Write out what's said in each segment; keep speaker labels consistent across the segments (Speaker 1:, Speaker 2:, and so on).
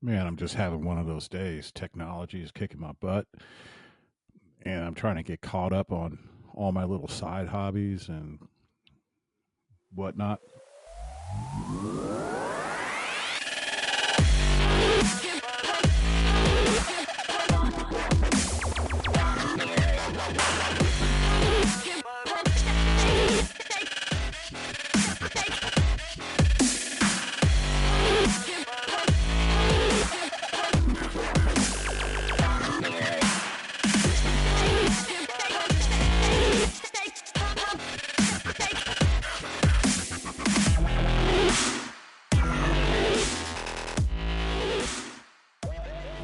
Speaker 1: Man, I'm just having one of those days. Technology is kicking my butt, and I'm trying to get caught up on all my little side hobbies and whatnot.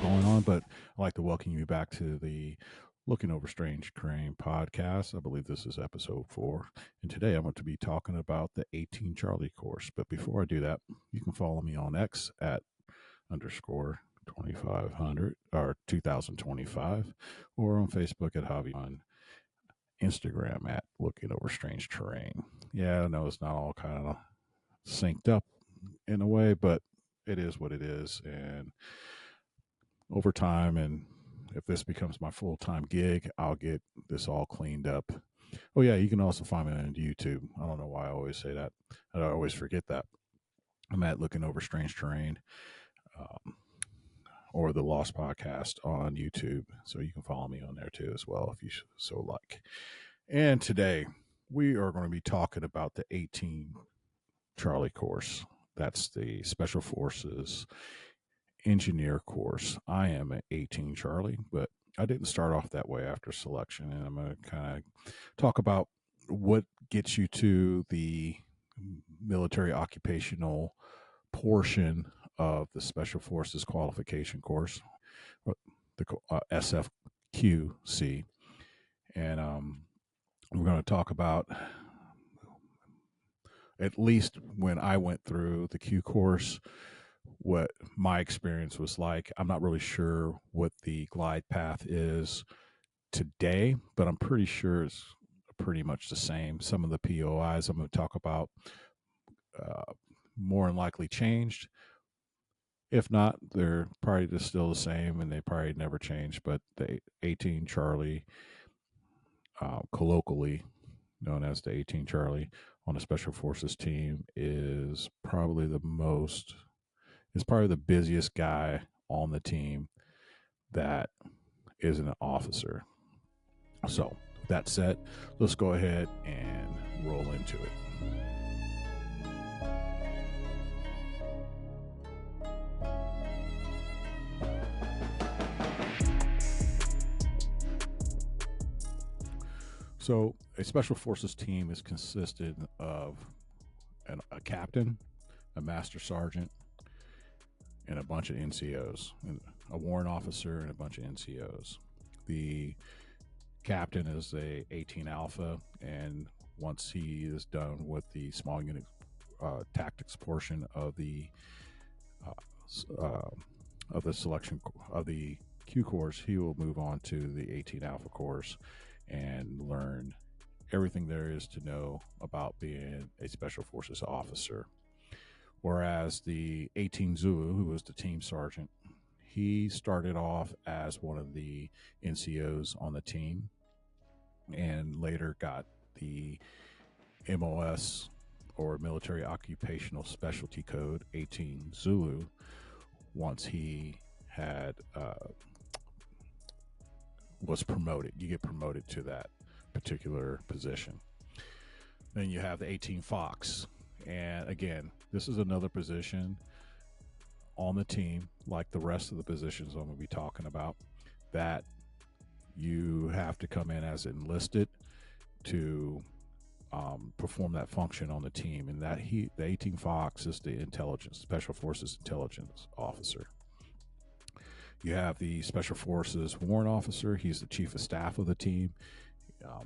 Speaker 1: Going on, but I'd like to welcome you back to the Looking Over Strange Terrain podcast. I believe this is episode 4. And today I'm going to be talking about the 18 Charlie course. But before I do that, you can follow me on X at underscore 2500 or 2025 or on Facebook at Javi, on Instagram at Looking Over Strange Terrain. Yeah, I know it's not all kind of synced up in a way, but it is what it is. And over time, and if this becomes my full-time gig, I'll get this all cleaned up. Oh yeah, you can also find me on YouTube. I don't know why I always say that. I always forget that. I'm at Looking Over Strange Terrain, or the Lost Podcast on YouTube. So you can follow me on there too as well if you so like. And today we are going to be talking about the 18 Charlie course. That's the Special Forces Engineer course. I am an 18 Charlie, but I didn't start off that way after selection. And I'm going to kind of talk about what gets you to the military occupational portion of the Special Forces Qualification Course, the SFQC. And we're going to talk about, at least when I went through the Q course, what my experience was like. I'm not really sure what the glide path is today, but I'm pretty sure it's pretty much the same. Some of the POIs I'm going to talk about more than likely changed. If not, they're probably just still the same, and they probably never changed. But the 18 Charlie, colloquially known as the 18 Charlie on a Special Forces team, is probably the busiest guy on the team that is an officer. So, with that said, let's go ahead and roll into it. So, a Special Forces team is consisted of a captain, a master sergeant, and a bunch of NCOs, and a warrant officer, and a bunch of NCOs. The captain is a 18 Alpha, and once he is done with the small unit tactics portion of the selection of the Q course, he will move on to the 18 Alpha course and learn everything there is to know about being a Special Forces officer. Whereas the 18 Zulu, who was the team sergeant, he started off as one of the NCOs on the team and later got the MOS, or Military Occupational Specialty Code 18 Zulu, once he had was promoted. You get promoted to that particular position. Then you have the 18 Fox. And again, this is another position on the team, like the rest of the positions I'm going to be talking about, that you have to come in as enlisted to perform that function on the team. And that the 18 Fox is the Special Forces intelligence officer. You have the Special Forces warrant officer. He's the chief of staff of the team.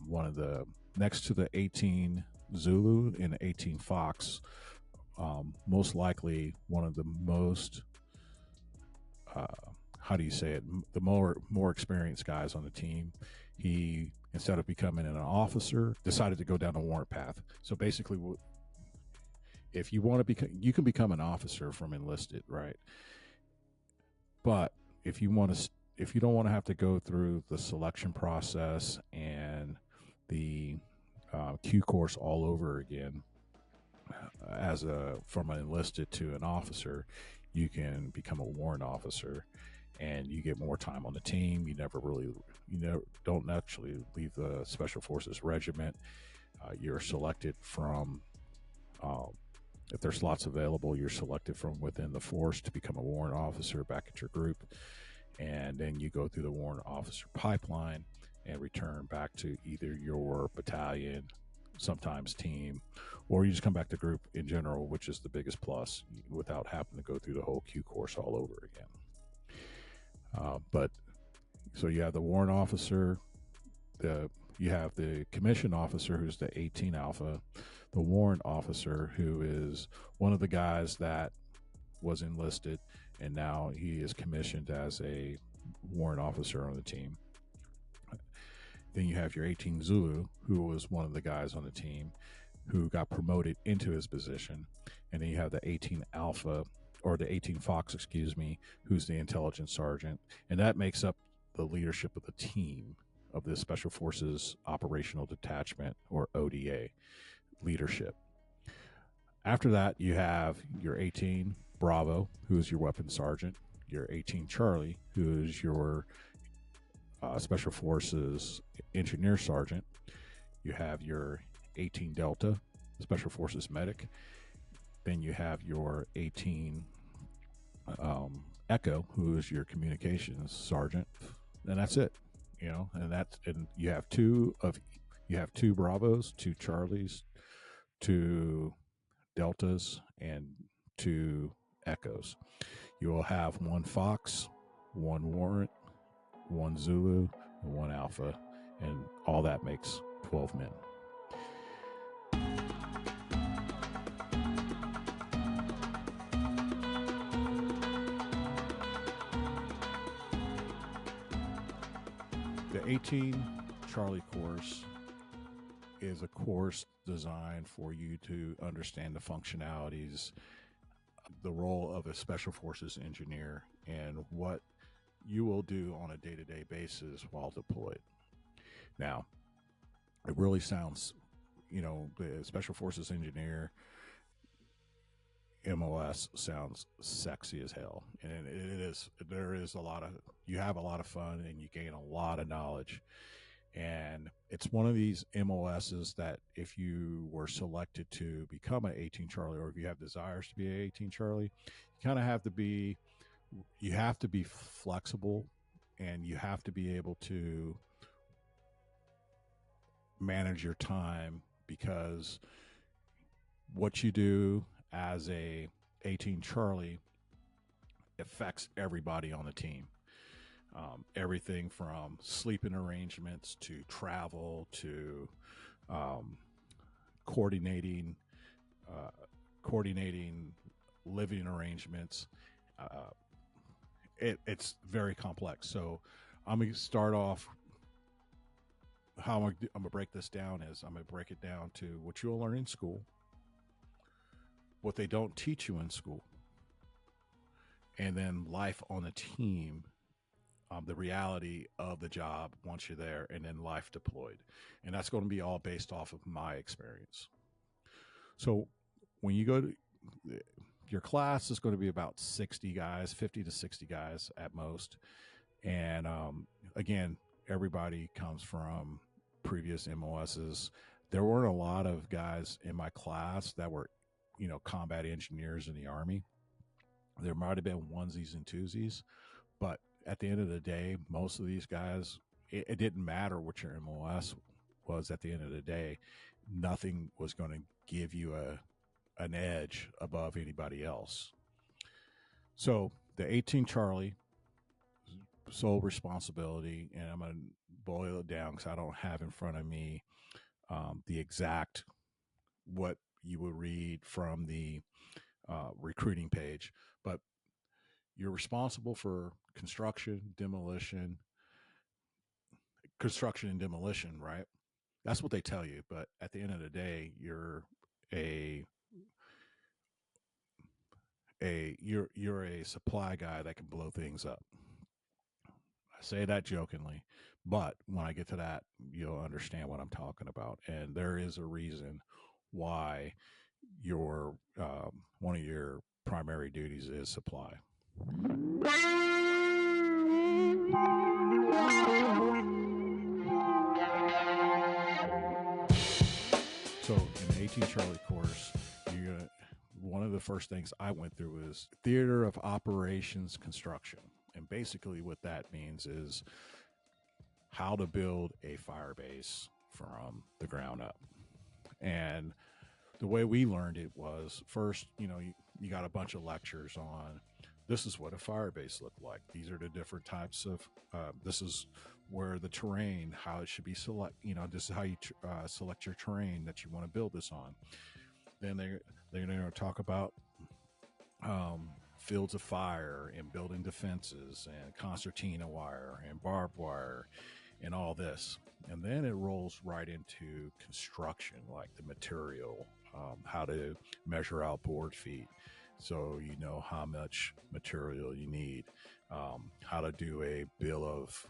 Speaker 1: One of the next to the 18 Zulu and the 18 Fox, most likely one of the most, the more experienced guys on the team. He, instead of becoming an officer, decided to go down the warrant path. So basically, if you want to become, you can become an officer from enlisted, right? But if you want to, if you don't want to have to go through the selection process and the Q course all over again, as a from an enlisted to an officer, you can become a warrant officer, and you get more time on the team. You never really, don't actually leave the Special Forces Regiment. You're selected from, um, if there's slots available, you're selected from within the force to become a warrant officer back at your group, and then you go through the warrant officer pipeline and return back to either your battalion, sometimes team, or you just come back to group in general, which is the biggest plus, without having to go through the whole Q course all over again. But so you have the warrant officer, you have the commission officer, who's the 18 Alpha, the warrant officer, who is one of the guys that was enlisted, and now he is commissioned as a warrant officer on the team. Then you have your 18 Zulu, who was one of the guys on the team who got promoted into his position. And then you have the 18 Alpha, or the 18 Fox, excuse me, who's the intelligence sergeant. And that makes up the leadership of the team of the Special Forces Operational Detachment, or ODA leadership. After that, you have your 18 Bravo, who is your weapons sergeant, your 18 Charlie, who is your Special Forces Engineer Sergeant. You have your 18 Delta, Special Forces Medic. Then you have your 18 Echo, who is your Communications Sergeant, and that's it. And you have two Bravos, two Charlies, two Deltas, and two Echoes. You will have one Fox, one Warrant, one Zulu, and one Alpha, and all that makes 12 men. The 18 Charlie course is a course designed for you to understand the functionalities, the role of a Special Forces engineer, and what you will do on a day-to-day basis while deployed. Now, it really sounds, the Special Forces engineer, MOS, sounds sexy as hell, and it is. You have a lot of fun, and you gain a lot of knowledge. And it's one of these MOSs that if you were selected to become an 18 Charlie, or if you have desires to be an 18 Charlie, you kind of have to be flexible, and you have to be able to manage your time, because what you do as a 18 Charlie affects everybody on the team. Everything from sleeping arrangements to travel to coordinating living arrangements. It's very complex. So I'm going to start off. How I'm going to break this down is I'm going to break it down to what you'll learn in school, what they don't teach you in school, and then life on the team, the reality of the job once you're there, and then life deployed. And that's going to be all based off of my experience. So when you go to your class, is going to be about 60 guys, 50 to 60 guys at most. And again, everybody comes from previous MOSs. There weren't a lot of guys in my class that were, combat engineers in the Army. There might have been onesies and twosies, but at the end of the day, most of these guys, it didn't matter what your MOS was. At the end of the day, nothing was going to give you an edge above anybody else. So the 18 Charlie, sole responsibility, and I'm going to boil it down because I don't have in front of me the exact what you would read from the recruiting page, but you're responsible for construction and demolition, right? That's what they tell you. But at the end of the day, you're you're a supply guy that can blow things up. I say that jokingly, but when I get to that, you'll understand what I'm talking about. And there is a reason why your one of your primary duties is supply. So in the 18 Charlie course, you're gonna, one of the first things I went through was theater of operations construction. And basically what that means is how to build a fire base from the ground up. And the way we learned it was first, you got a bunch of lectures on this is what a fire base looked like. These are the different types of, this is where the terrain, how it should be select, this is how you select your terrain that you want to build this on. Then they're going to talk about fields of fire and building defenses and concertina wire and barbed wire and all this. And then it rolls right into construction, like the material, how to measure out board feet, so you know how much material you need, how to do a bill of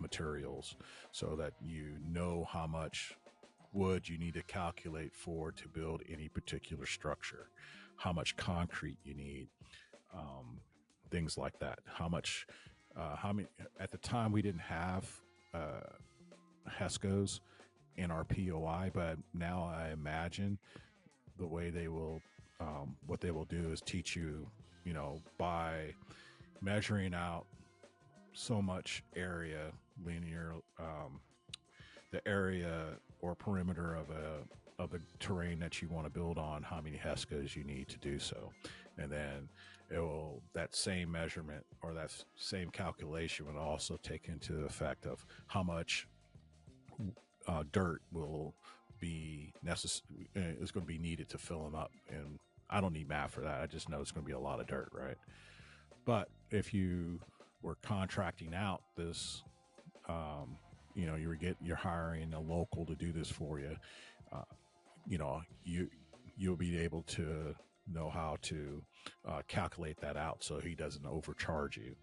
Speaker 1: materials, so that you know how much wood you need to calculate for to build any particular structure, how much concrete you need, things like that. How many? At the time, we didn't have HESCOs in our POI, but now I imagine the way they will, what they will do is teach you, by measuring out so much area, linear, the area or perimeter of the terrain that you want to build on, how many HESCOs you need to do so. And then that same measurement or that same calculation would also take into effect of how much dirt will be necessary, is going to be needed to fill them up. And I don't need math for that. I just know it's going to be a lot of dirt, right? But if you were contracting out this, you're hiring a local to do this for you, you'll be able to know how to calculate that out so he doesn't overcharge you.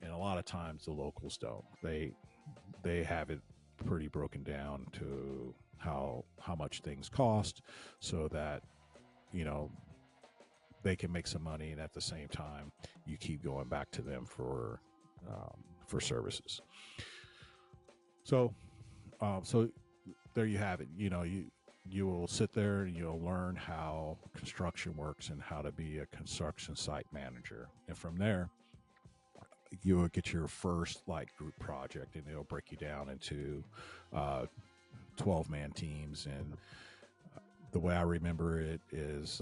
Speaker 1: And a lot of times the locals don't. They have it pretty broken down to how much things cost, so that they can make some money, and at the same time you keep going back to them for services. So there you have it. You will sit there and you'll learn how construction works and how to be a construction site manager. And from there, you'll get your first group project, and it'll break you down into 12-man teams. And the way I remember it is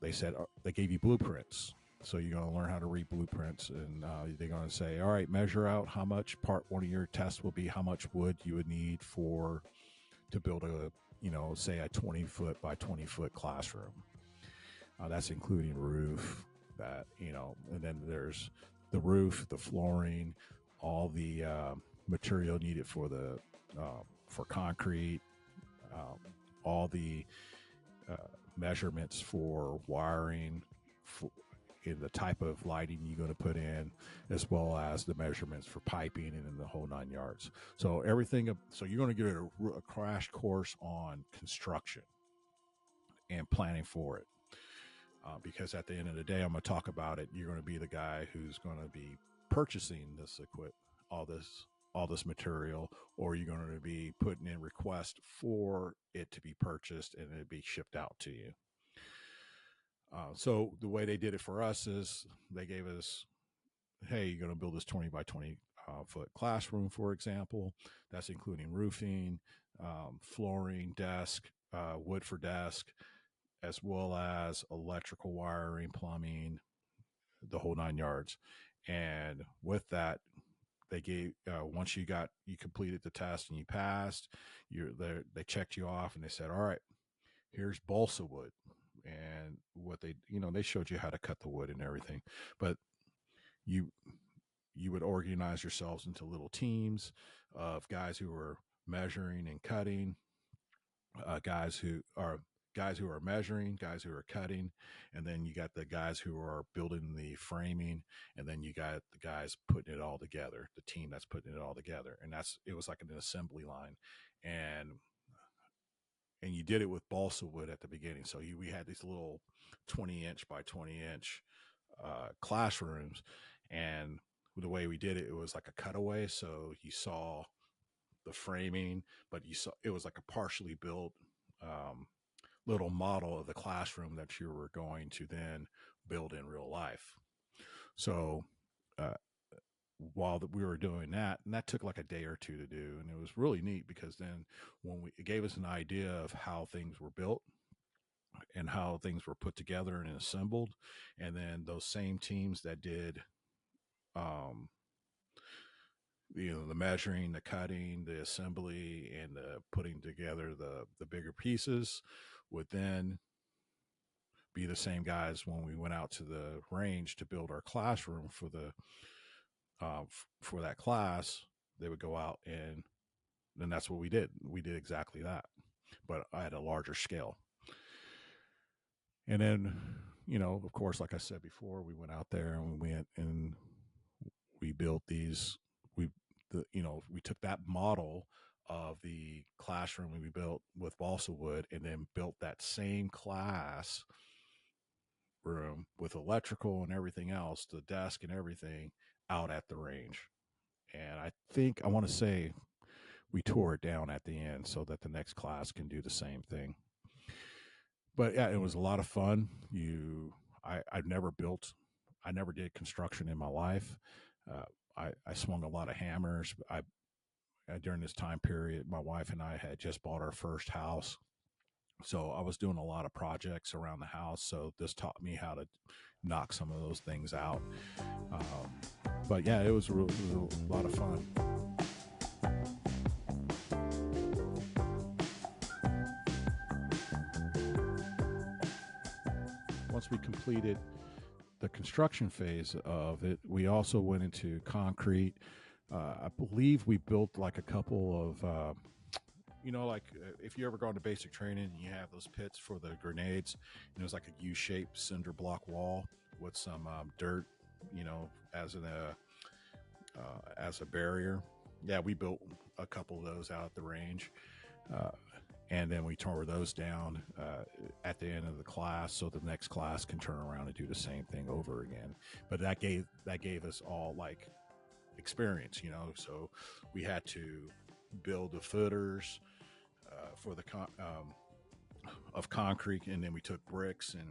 Speaker 1: they said they gave you blueprints. So you're going to learn how to read blueprints, and they're going to say, all right, measure out how much part one of your test will be, how much wood you would need to build say a 20-foot by 20-foot classroom. That's including roof, and then there's the roof, the flooring, all the material needed for concrete, all the measurements for wiring, in the type of lighting you're going to put in, as well as the measurements for piping and in the whole 9 yards. So so you're going to get a crash course on construction and planning for it. Because at the end of the day, I'm going to talk about it. You're going to be the guy who's going to be purchasing this all this material, or you're going to be putting in requests for it to be purchased and it be shipped out to you. So the way they did it for us is they gave us, hey, you're going to build this 20 by 20 foot classroom, for example. That's including roofing, flooring, desk, wood for desk, as well as electrical wiring, plumbing, the whole 9 yards. And with that, they gave, once you completed the test and you passed, they checked you off and they said, all right, here's balsa wood. And what they showed you how to cut the wood and everything, but you would organize yourselves into little teams of guys who were measuring and cutting, guys guys who are measuring, guys who are cutting, and then you got the guys who are building the framing, and then you got the guys putting it all together, the team that's putting it all together. And it was like an assembly line. And you did it with balsa wood at the beginning. So we had these little 20-inch by 20-inch classrooms, and the way we did it, it was like a cutaway. So you saw the framing, but you saw it was like a partially built little model of the classroom that you were going to then build in real life. So uh, while we were doing that, and that took like a day or two to do, and it was really neat because then it gave us an idea of how things were built and how things were put together and assembled. And then those same teams that did um, the measuring, the cutting, the assembly, and the putting together the bigger pieces would then be the same guys when we went out to the range to build our classroom for that class. They would go out, and then that's what we did. We did exactly that, but at a larger scale. And then, of course, like I said before, we went out there and we went and we built these. We took that model of the classroom we built with balsa wood, and then built that same class room with electrical and everything else, the desk and everything, out at the range. And I want to say we tore it down at the end so that the next class can do the same thing. But yeah, it was a lot of fun. I never did construction in my life. I swung a lot of hammers. During this time period, my wife and I had just bought our first house. So I was doing a lot of projects around the house. So this taught me how to knock some of those things out. But yeah, it was a lot of fun. Once we completed the construction phase of it, we also went into concrete. I believe we built like a couple of, if you ever gone to basic training and you have those pits for the grenades, and it was like a U-shaped cinder block wall with some dirt, as a barrier. Yeah, we built a couple of those out at the range. And then we tore those down at the end of the class, so the next class can turn around and do the same thing over again. But that gave us all like experience, So we had to build the footers for the of concrete, and then we took bricks, and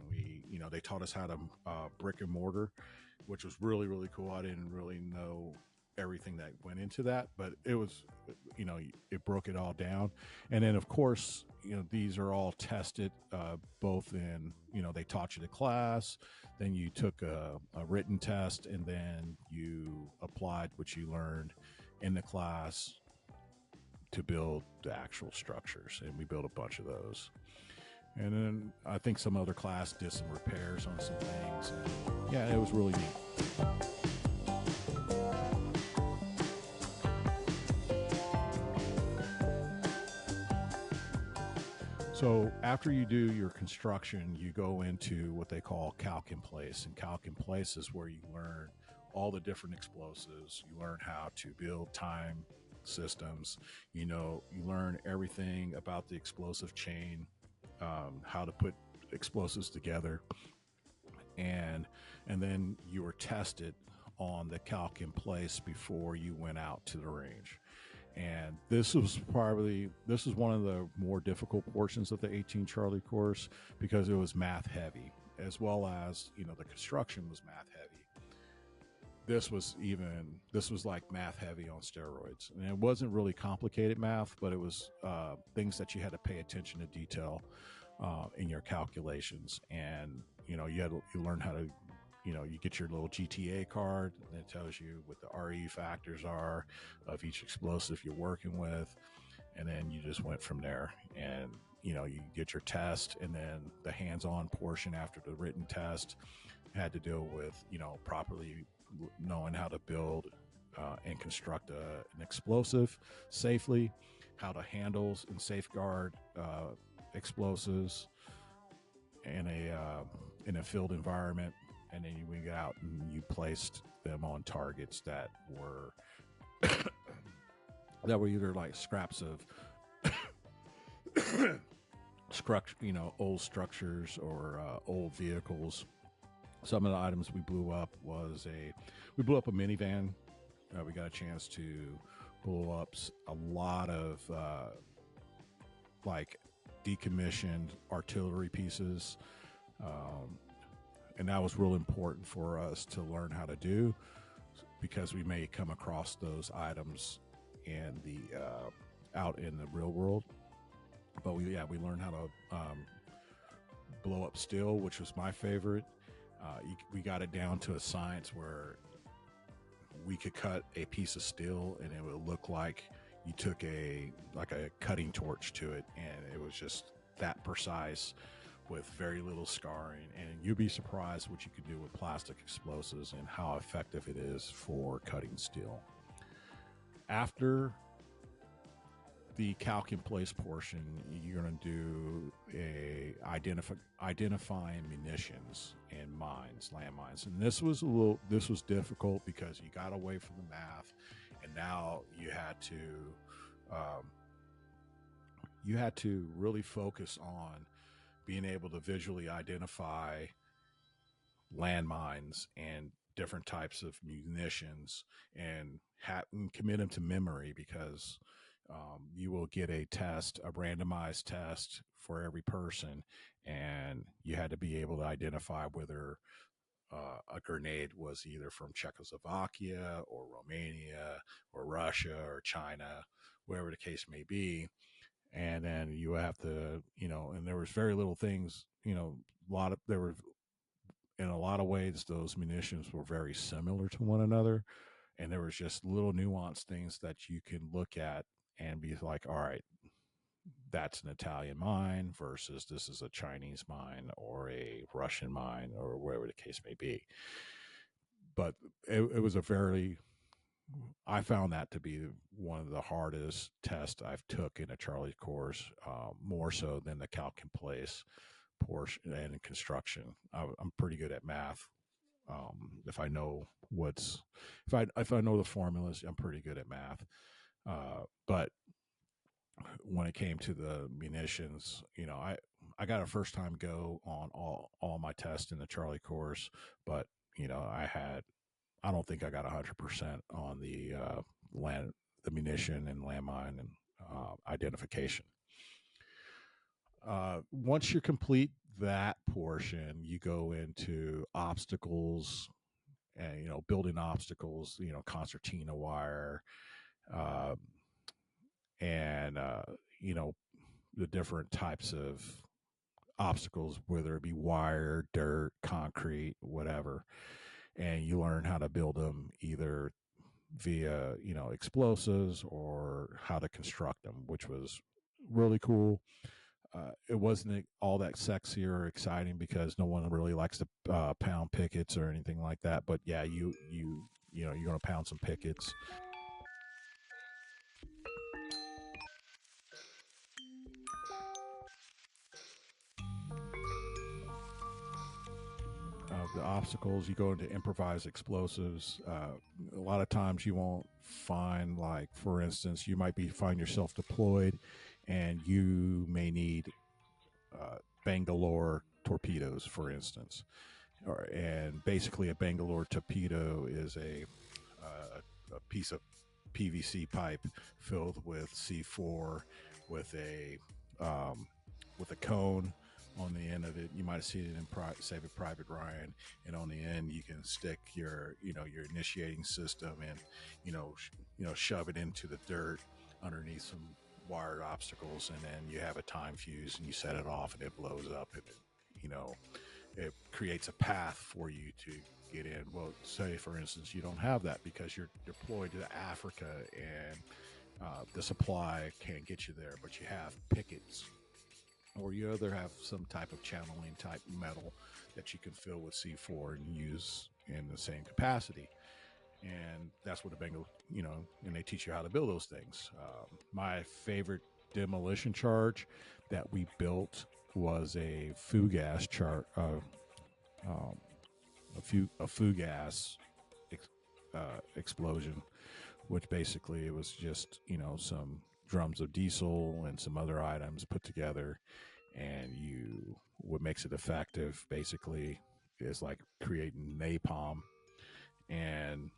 Speaker 1: they taught us how to brick and mortar, which was really, really cool. I didn't really know everything that went into that, but it was, it broke it all down. And then of course, these are all tested both in, they taught you the class, then you took a written test, and then you applied what you learned in the class to build the actual structures. And we built a bunch of those. And then I think some other class did some repairs on some things. And yeah, it was really neat. So after you do your construction, you go into what they call calc in place. And calc in place is where you learn all the different explosives. You learn how to build time systems. You learn everything about the explosive chain, how to put explosives together. And then you were tested on the calc in place before you went out to the range. And this is one of the more difficult portions of the 18 Charlie course, because it was math heavy, as well as, the construction was math heavy. This was like math heavy on steroids. And it wasn't really complicated math, but it was things that you had to pay attention to detail in your calculations. And, you learn how to, you get your little GTA card, and it tells you what the RE factors are of each explosive you're working with. And then you just went from there. And, you get your test, and then the hands-on portion after the written test had to deal with, properly knowing how to build and construct an explosive safely, how to handle and safeguard explosives, in a field environment, and then you went out and you placed them on targets that were either like scraps of structure, old structures or old vehicles. Some of the items we blew up we blew up a minivan. We got a chance to blow up a lot of like decommissioned artillery pieces, and that was real important for us to learn how to do, because we may come across those items in the out in the real world. But we learned how to blow up steel, which was my favorite. We got it down to a science where we could cut a piece of steel and it would look like you took a cutting torch to it, and it was just that precise with very little scarring. And you'd be surprised what you could do with plastic explosives and how effective it is for cutting steel. After the calc in place portion, you're going to do a identifying munitions and mines, landmines. And this was difficult because you got away from the math, and now you had to really focus on being able to visually identify landmines and different types of munitions and commit them to memory, because you will get a randomized test for every person, and you had to be able to identify whether a grenade was either from Czechoslovakia or Romania or Russia or China, wherever the case may be. And then you have to, and there was very little things, in a lot of ways, those munitions were very similar to one another. And there was just little nuanced things that you can look at and be like, all right, that's an Italian mine versus this is a Chinese mine or a Russian mine or whatever the case may be. But it was I found that to be one of the hardest tests I've took in a Charlie course, more so than the calc in place portion and construction. I'm pretty good at math. If I know if I know the formulas, I'm pretty good at math. But when it came to the munitions, I got a first time go on all my tests in the Charlie course, but I don't think I got 100% on the munition and landmine and identification. Once you complete that portion, you go into obstacles and, building obstacles, concertina wire, and, the different types of obstacles, whether it be wire, dirt, concrete, whatever. And you learn how to build them either via, explosives or how to construct them, which was really cool. It wasn't all that sexy or exciting because no one really likes to pound pickets or anything like that. But yeah, you're going to pound some pickets. The obstacles, you go into improvised explosives. A lot of times you won't find, like, for instance, you might find yourself deployed and you may need Bangalore torpedoes, for instance. And basically a Bangalore torpedo is a piece of PVC pipe filled with C4 with a cone on the end of it. You might have seen it in Saving Private Ryan, and on the end you can stick your initiating system and shove it into the dirt underneath some wired obstacles, and then you have a time fuse and you set it off and it blows up, and it creates a path for you to get in. Well, say for instance you don't have that because you're deployed to Africa and the supply can't get you there, but you have pickets, or you either have some type of channeling type metal that you can fill with C4 and use in the same capacity. And that's what the Bengal, and they teach you how to build those things. My favorite demolition charge that we built was a fugas chart, a fugas explosion, which basically it was just, some drums of diesel and some other items put together, and what makes it effective basically is like creating napalm. And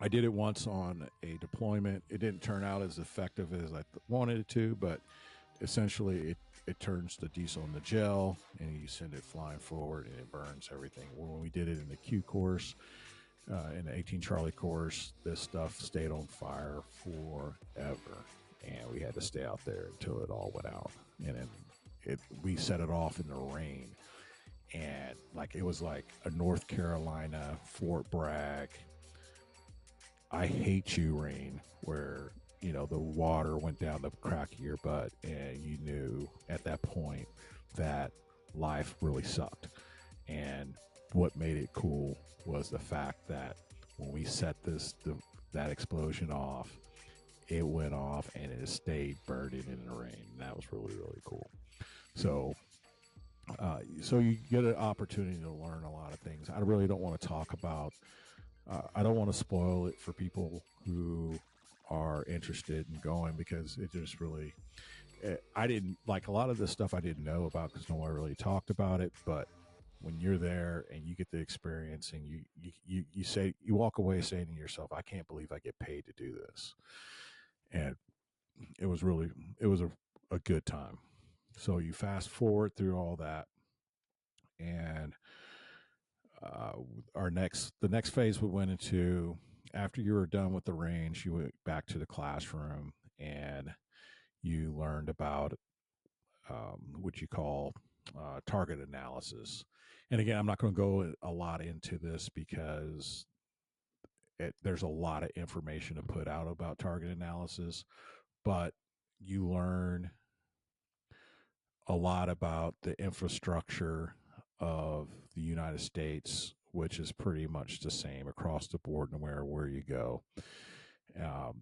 Speaker 1: I did it once on a deployment. It didn't turn out as effective as I wanted it to, but essentially it turns the diesel into gel, and you send it flying forward, and it burns everything. When we did it in the Q course, in the 18 Charlie course, this stuff stayed on fire forever, and we had to stay out there until it all went out. And then we set it off in the rain, and like it was like a North Carolina Fort Bragg I hate you rain, where the water went down the crack of your butt, and you knew at that point that life really sucked. And what made it cool was the fact that when we set that explosion off, it went off and it stayed burning in the rain. That was really, really cool. So you get an opportunity to learn a lot of things. I really don't want to talk about I don't want to spoil it for people who are interested in going, because it just really, I didn't like a lot of this stuff I didn't know about because no one really talked about it. But when you're there and you get the experience, and you walk away saying to yourself, I can't believe I get paid to do this. And it was a good time. So you fast forward through all that, and the next phase we went into, after you were done with the range, you went back to the classroom, and you learned about what you call target analysis. And again, I'm not going to go a lot into this because there's a lot of information to put out about target analysis, but you learn a lot about the infrastructure of the United States, which is pretty much the same across the board no matter where you go.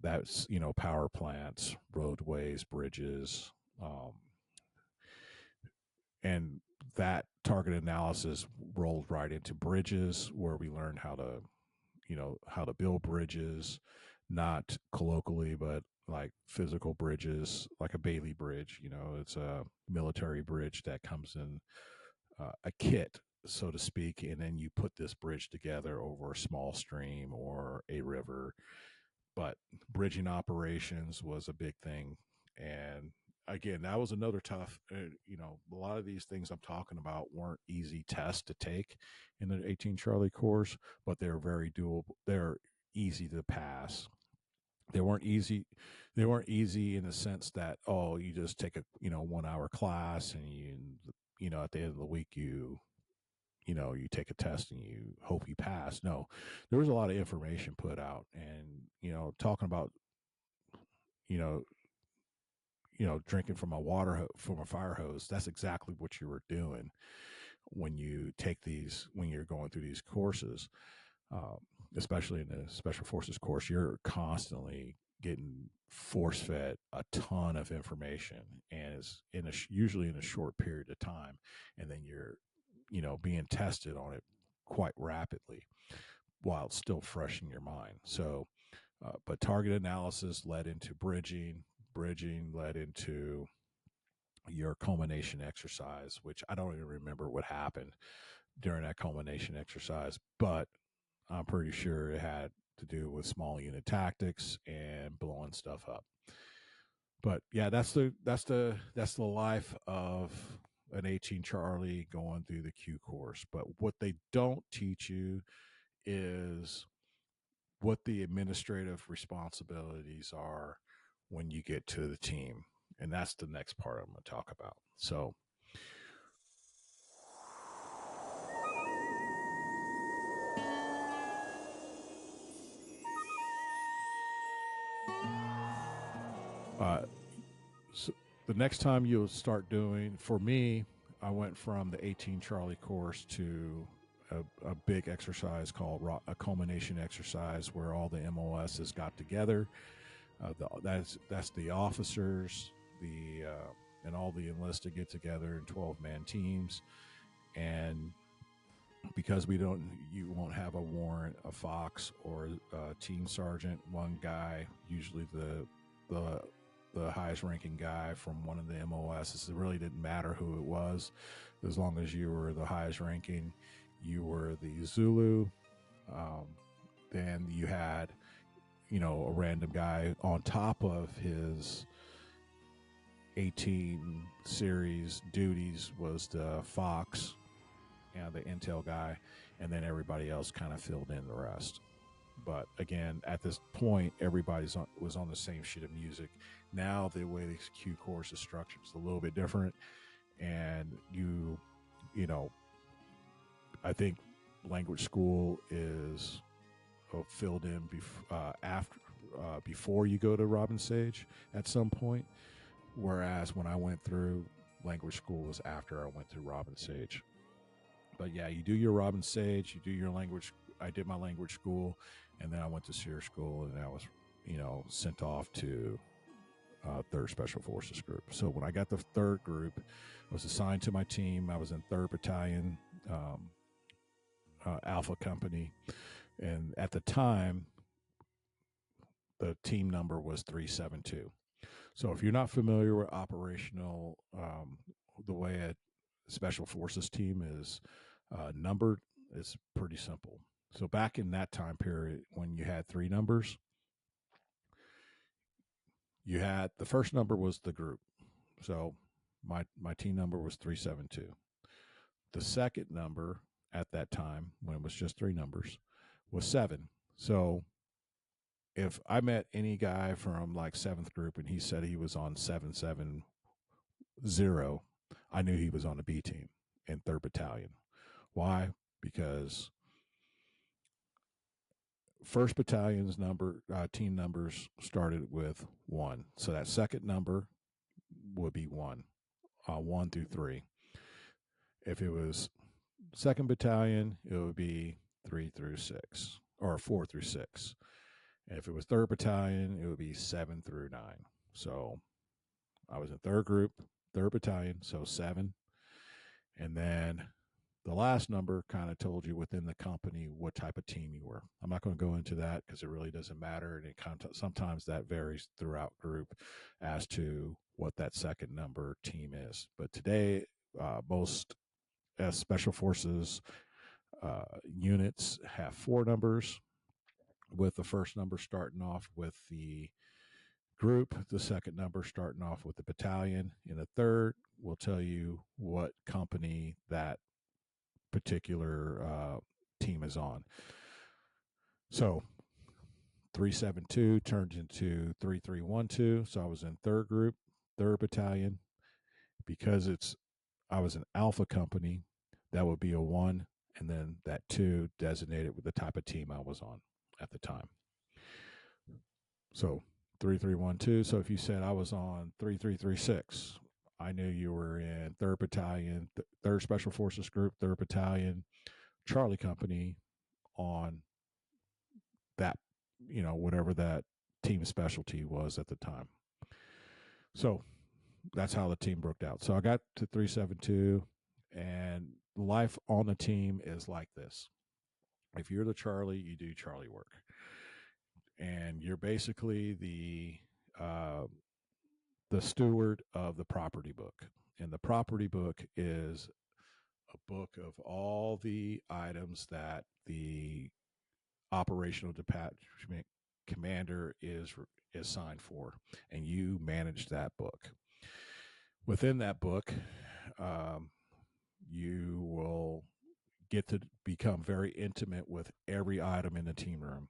Speaker 1: That's, power plants, roadways, bridges, and that target analysis rolled right into bridges, where we learned how to build bridges, not colloquially, but like physical bridges, like a Bailey Bridge. It's a military bridge that comes in a kit, so to speak, and then you put this bridge together over a small stream or a river. But bridging operations was a big thing. And again, that was another tough, a lot of these things I'm talking about weren't easy tests to take in the 18 Charlie course, but they're very doable. They're easy to pass. They weren't easy in the sense that, you just take a 1 hour class, and at the end of the week you take a test and you hope you pass. No, there was a lot of information put out, and talking about drinking from from a fire hose. That's exactly what you were doing when you're going through these courses. Especially in the Special Forces course, you're constantly getting force fed a ton of information, and it's usually in a short period of time, and then you're being tested on it quite rapidly while it's still fresh in your mind. So but target analysis led into bridging led into your culmination exercise, which I don't even remember what happened during that culmination exercise, but I'm pretty sure it had to do with small unit tactics and blowing stuff up. But yeah, that's the life of an 18 Charlie going through the Q course. But what they don't teach you is what the administrative responsibilities are when you get to the team. And that's the next part I'm going to talk about. So so the next time you'll start doing, for me, I went from the 18 Charlie course to a big exercise called a culmination exercise, where all the MOSs got together. That's the officers, the and all the enlisted get together in 12-man teams. And because you won't have a warrant, a fox, or a team sergeant, one guy, usually the highest ranking guy from one of the MOSs. It really didn't matter who it was, as long as you were the highest ranking. You were the Zulu. Then you had, a random guy on top of his 18 series duties was the fox, the intel guy, and then everybody else kind of filled in the rest. But again, at this point, everybody was on the same sheet of music. Now the way the Q course is structured is a little bit different, and I think language school is filled in before you go to Robin Sage at some point. Whereas when I went through, language school was after I went through Robin Sage. But yeah, you do your Robin Sage, you do your language. I did my language school, and then I went to SEER school, and I was, sent off to 3rd Special Forces Group. So when I got the 3rd group, I was assigned to my team. I was in 3rd Battalion, Alpha Company, and at the time, the team number was 372. So if you're not familiar with operational, the way a Special Forces team is numbered, it's pretty simple. So back in that time period, when you had 3 numbers, you had the first number was the group. So my team number was 372. The second number at that time, when it was just 3 numbers, was 7. So if I met any guy from like 7th group and he said he was on 770, I knew he was on the B team in 3rd Battalion. Why? Because 1st Battalion's team numbers started with 1. So that second number would be 1, 1 through 3. If it was 2nd Battalion, it would be 3 through 6, or 4 through 6. And if it was 3rd Battalion, it would be 7 through 9. So I was in 3rd group, 3rd Battalion, so 7. And then the last number kind of told you within the company what type of team you were. I'm not going to go into that because it really doesn't matter. And sometimes that varies throughout group as to what that second number team is. But today, most Special Forces units have 4 numbers, with the first number starting off with the group, the second number starting off with the battalion, and the third will tell you what company that particular team is on. So 372 turned into 3312. So I was in 3rd group, 3rd battalion. Because I was an Alpha company, that would be a 1, and then that 2 designated with the type of team I was on at the time. So 3312. So if you said I was on 3336, I knew you were in 3rd Battalion, 3rd Special Forces Group, 3rd Battalion, Charlie Company, on that, whatever that team specialty was at the time. So that's how the team broke out. So I got to 372, and life on the team is like this. If you're the Charlie, you do Charlie work. And you're basically the steward of the property book. And the property book is a book of all the items that the operational detachment commander is signed for, and you manage that book. Within that book, you will get to become very intimate with every item in the team room.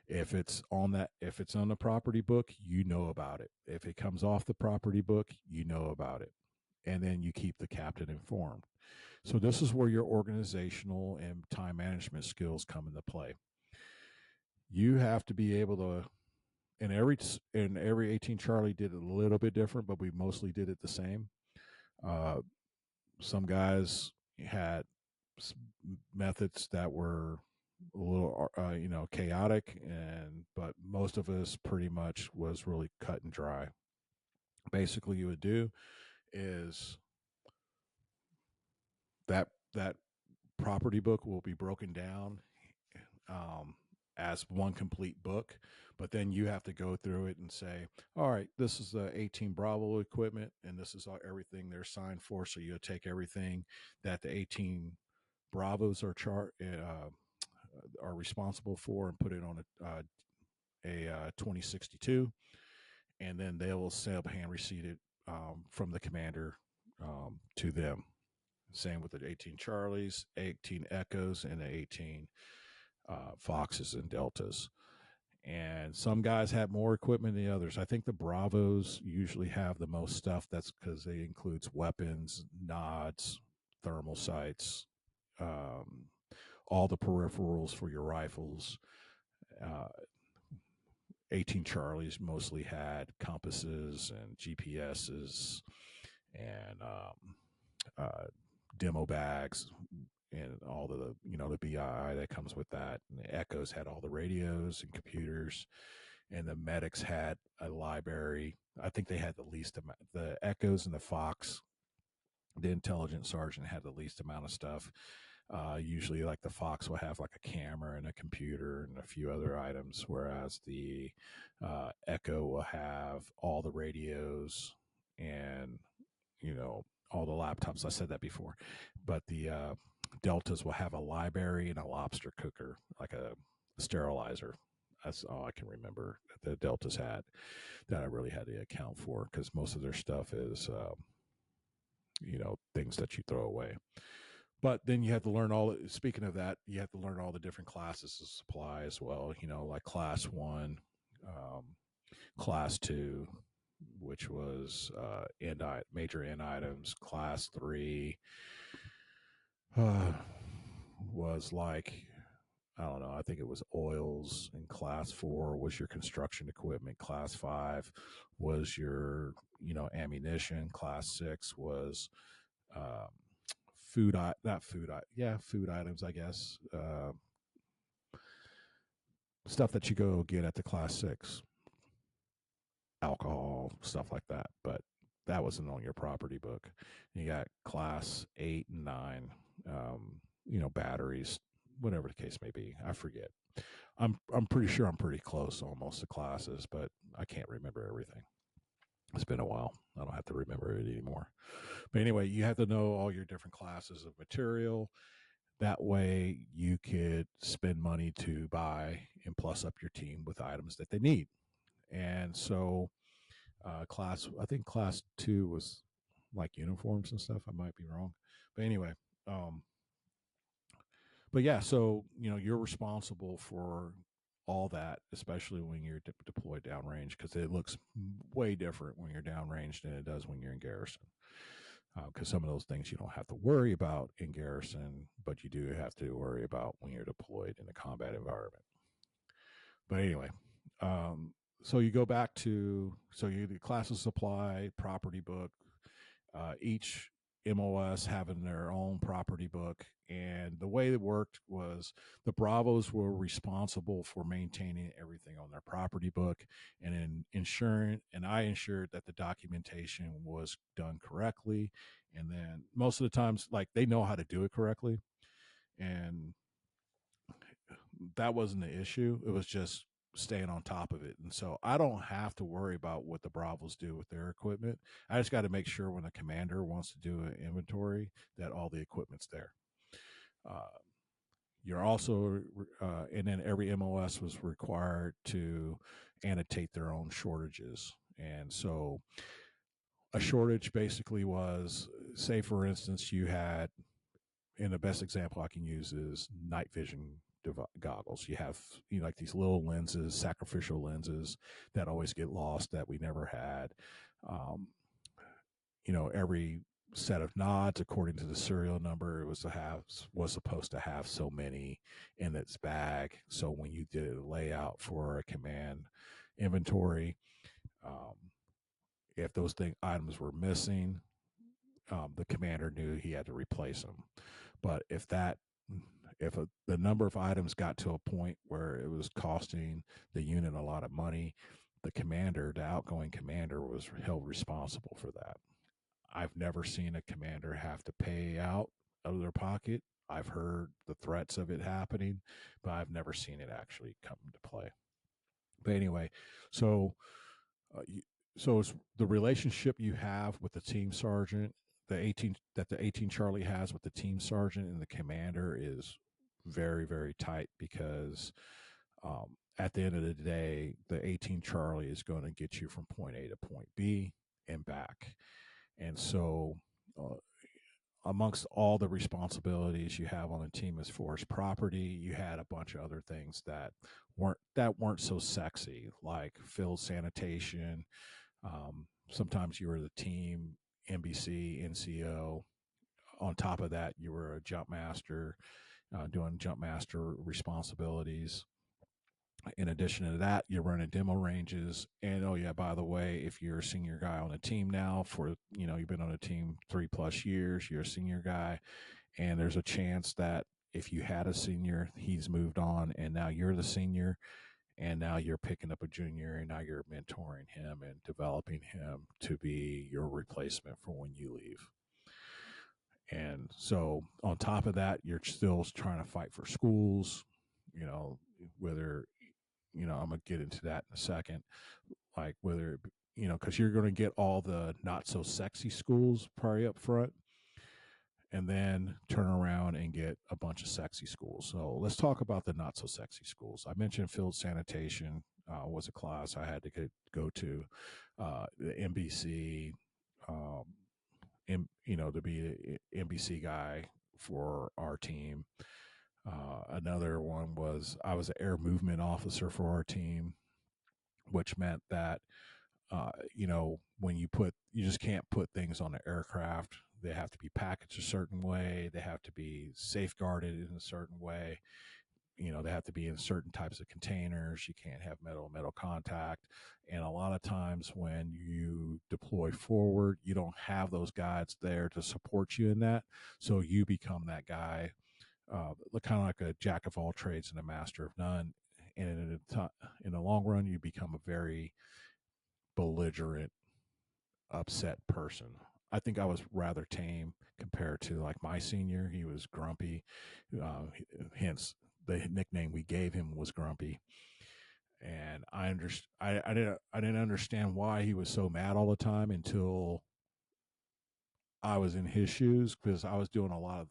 Speaker 1: If it's on the property book, you know about it. If it comes off the property book, you know about it. And then you keep the captain informed. So this is where your organizational and time management skills come into play. You have to be able to, and every 18 Charlie did it a little bit different, but we mostly did it the same. Some guys had methods that were a little chaotic, but most of us pretty much was really cut and dry. Basically, you would do is that property book will be broken down um, as one complete book, but then you have to go through it and say, all right, this is the 18 Bravo equipment, and this is everything they're signed for. So you'll take everything that the 18 Bravos are responsible for and put it on a 2062, and then they will sub hand receipt it from the commander to them. Same with the 18 Charlies, 18 Echoes, and the 18 Foxes and Deltas. And some guys have more equipment than the others. I think the Bravos usually have the most stuff. That's because they includes weapons, nods, thermal sights, um, all the peripherals for your rifles. Uh, 18 Charlies mostly had compasses and GPSs and uh, demo bags and all the BI that comes with that. And the Echoes had all the radios and computers, and the medics had a library. I think they had the least amount. The Echoes and the Fox, the intelligence sergeant had the least amount of stuff. Usually, like the Fox will have like a camera and a computer and a few other items, whereas the Echo will have all the radios and all the laptops. I said that before, but the Deltas will have a library and a lobster cooker, like a sterilizer. That's all I can remember that the Deltas had that I really had to account for, because most of their stuff is things that you throw away. But then you have to learn speaking of that, you have to learn all the different classes of supply as well, like class 1, um, class 2, which was major end items. Class 3 was like, I don't know, I think it was oils. And class 4 was your construction equipment. Class 5 was your ammunition. Class 6 was um, food items, I guess. Stuff that you go get at the class 6, alcohol, stuff like that. But that wasn't on your property book. You got class 8 and 9, batteries, whatever the case may be. I forget. I'm pretty sure I'm pretty close on most of the classes, but I can't remember everything. It's been a while. I don't have to remember it anymore. But anyway, you have to know all your different classes of material. That way you could spend money to buy and plus up your team with items that they need. And so I think class 2 was like uniforms and stuff. I might be wrong. But anyway, but yeah, so you're responsible for all that, especially when you're deployed downrange, because it looks way different when you're downrange than it does when you're in garrison. Because some of those things you don't have to worry about in garrison, but you do have to worry about when you're deployed in a combat environment. But anyway, so you go back to the classes supply, property book, each MOS having their own property book. And the way it worked was the Bravos were responsible for maintaining everything on their property book and I ensured that the documentation was done correctly. And then most of the times, like, they know how to do it correctly. And that wasn't the issue. It was just staying on top of it. And so I don't have to worry about what the Bravos do with their equipment. I just got to make sure when the commander wants to do an inventory that all the equipment's there. You're also, and then every MOS was required to annotate their own shortages. And so a shortage basically was, say, for instance, you had, and the best example I can use is night vision goggles. You have like these little lenses, sacrificial lenses that always get lost that we never had. Every set of nods according to the serial number it was supposed to have so many in its bag. So when you did a layout for a command inventory, if those items were missing, the commander knew he had to replace them. But if the number of items got to a point where it was costing the unit a lot of money, the outgoing commander was held responsible for that. I've never seen a commander have to pay out of their pocket. I've heard the threats of it happening, but I've never seen it actually come into play. But anyway, so you, so it's the relationship you have with the team sergeant, the 18 Charlie has with the team sergeant and the commander is very, very tight because at the end of the day, the 18 Charlie is going to get you from point A to point B and back. And so, uh, amongst all the responsibilities you have on a team as far as property, you had a bunch of other things that weren't so sexy, like field sanitation. Sometimes you were the team NBC, NCO. On top of that, you were a jump master, doing jump master responsibilities. In addition to that, you're running demo ranges. And oh yeah, by the way, if you're a senior guy on a team now for, you've been on a team 3+ years, you're a senior guy, and there's a chance that if you had a senior, he's moved on and now you're the senior and now you're picking up a junior and now you're mentoring him and developing him to be your replacement for when you leave. And so on top of that, you're still trying to fight for schools, whether, I'm going to get into that in a second, like whether, because you're going to get all the not so sexy schools probably up front and then turn around and get a bunch of sexy schools. So let's talk about the not so sexy schools. I mentioned field sanitation was a class I had to go to, the NBC, to be an NBC guy for our team. Another one was I was an air movement officer for our team, which meant that when you just can't put things on the aircraft. They have to be packaged a certain way. They have to be safeguarded in a certain way. They have to be in certain types of containers. You can't have metal contact. And a lot of times when you deploy forward, you don't have those guys there to support you in that. So you become that guy, kind of like a jack of all trades and a master of none. And in the long run, you become a very belligerent, upset person. I think I was rather tame compared to like my senior. He was grumpy, hence the nickname we gave him was Grumpy. And I didn't understand why he was so mad all the time until I was in his shoes because I was doing a lot of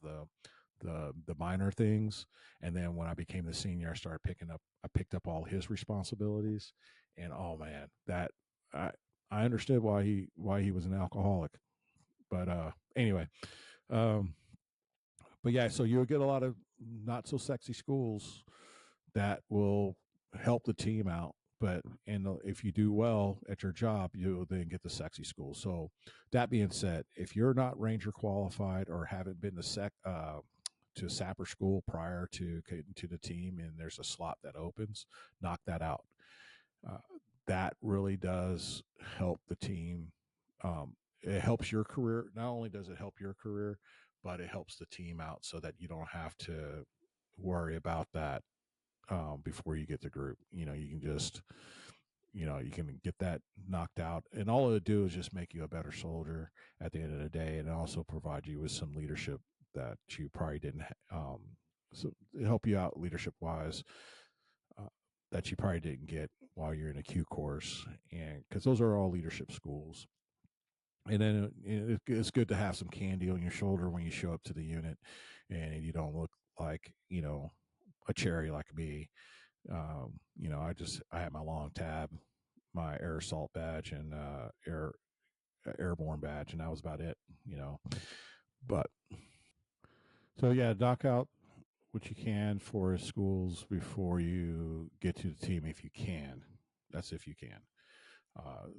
Speaker 1: the minor things, and then when I became the senior, I picked up all his responsibilities, and oh man, that I I understood why he was an alcoholic. But anyway, um, but yeah, so you'll get a lot of not so sexy schools that will help the team out. But if you do well at your job, you'll then get the sexy school. So that being said, if you're not Ranger qualified or haven't been to sapper school prior to getting to the team, and there's a slot that opens, knock that out. Uh, that really does help the team. It helps your career. Not only does it help your career, but it helps the team out so that you don't have to worry about that before you get the group. You can just, you can get that knocked out. And all it'll do is just make you a better soldier at the end of the day and also provide you with some leadership that you probably didn't, so help you out leadership wise. That you probably didn't get while you're in a Q course, and because those are all leadership schools. And then it's good to have some candy on your shoulder when you show up to the unit, and you don't look like a cherry like me. I had my long tab, my air assault badge, and airborne badge, and that was about it. But so yeah, knock out what you can for schools before you get to the team if you can. That's if you can.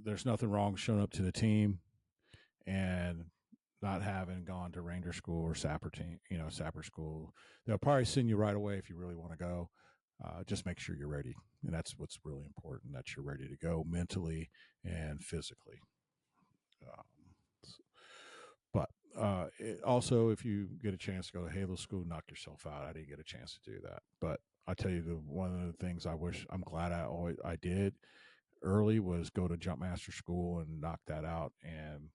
Speaker 1: There's nothing wrong showing up to the team and not having gone to Ranger school or Sapper team, Sapper school. They'll probably send you right away if you really want to go. Just make sure you're ready. And that's what's really important, that you're ready to go mentally and physically. Um, but also, if you get a chance to go to Halo school, knock yourself out. I didn't get a chance to do that. But I tell you, one of the things I'm glad I did early was go to jump master school and knock that out. And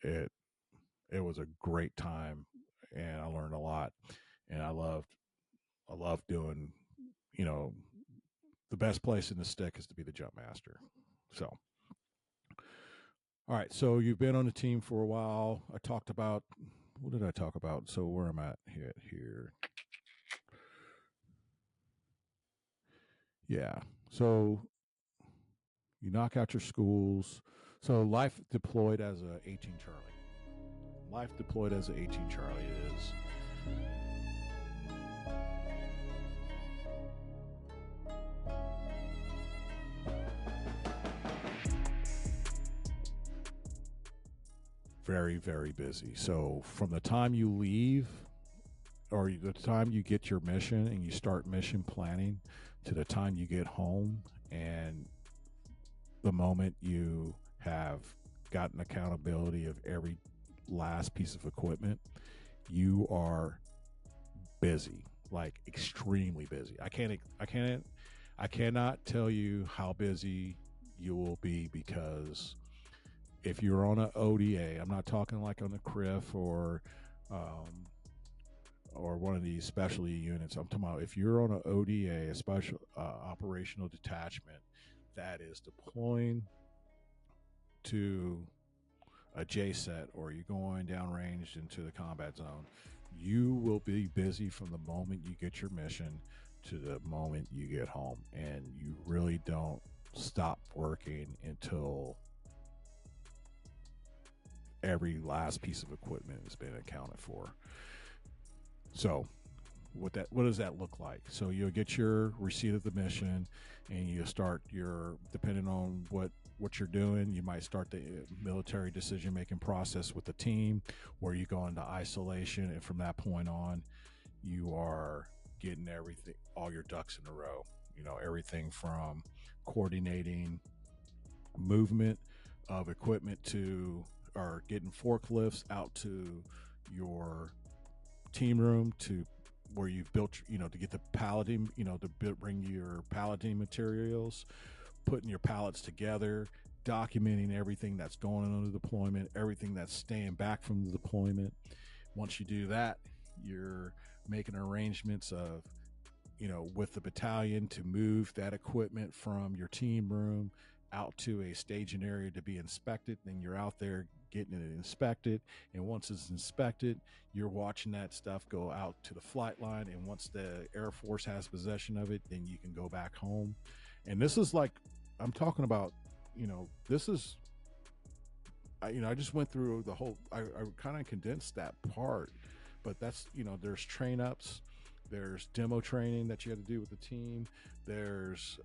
Speaker 1: it it was a great time, and I learned a lot, and I loved doing, you know, the best place in the stick is to be the jump master. So, all right. So you've been on the team for a while. I talked about, what did I talk about? So where am I at here? Yeah. So you knock out your schools. So life deployed as a 18 Charlie. Life deployed as a 18 Charlie is very, very busy. So from the time you leave or the time you get your mission and you start mission planning to the time you get home and the moment you have gotten accountability of every last piece of equipment, you are busy, like extremely busy. I cannot tell you how busy you will be, because if you're on an ODA, I'm not talking like on the CRIF um, or one of these specialty units. I'm talking about if you're on an ODA, a special operational detachment that is deploying to a J set, or you're going downrange into the combat zone, you will be busy from the moment you get your mission to the moment you get home, and you really don't stop working until every last piece of equipment has been accounted for. So what does that look like? So you'll get your receipt of the mission, and you start your, depending on what you're doing, you might start the military decision making process with the team, where you go into isolation, and from that point on, you are getting everything, all your ducks in a row. Everything from coordinating movement of equipment to, or getting forklifts out to your team room, to where you've built, to get the palleting, to bring your palleting materials, putting your pallets together, documenting everything that's going on in the deployment, everything that's staying back from the deployment. Once you do that, you're making arrangements of, with the battalion to move that equipment from your team room out to a staging area to be inspected. Then you're out there getting it inspected, and once it's inspected, you're watching that stuff go out to the flight line, and once the Air Force has possession of it, then you can go back home. And this is like, I'm talking about, this is, I just went through the whole, I kind of condensed that part, but that's, there's train ups, there's demo training that you have to do with the team, there's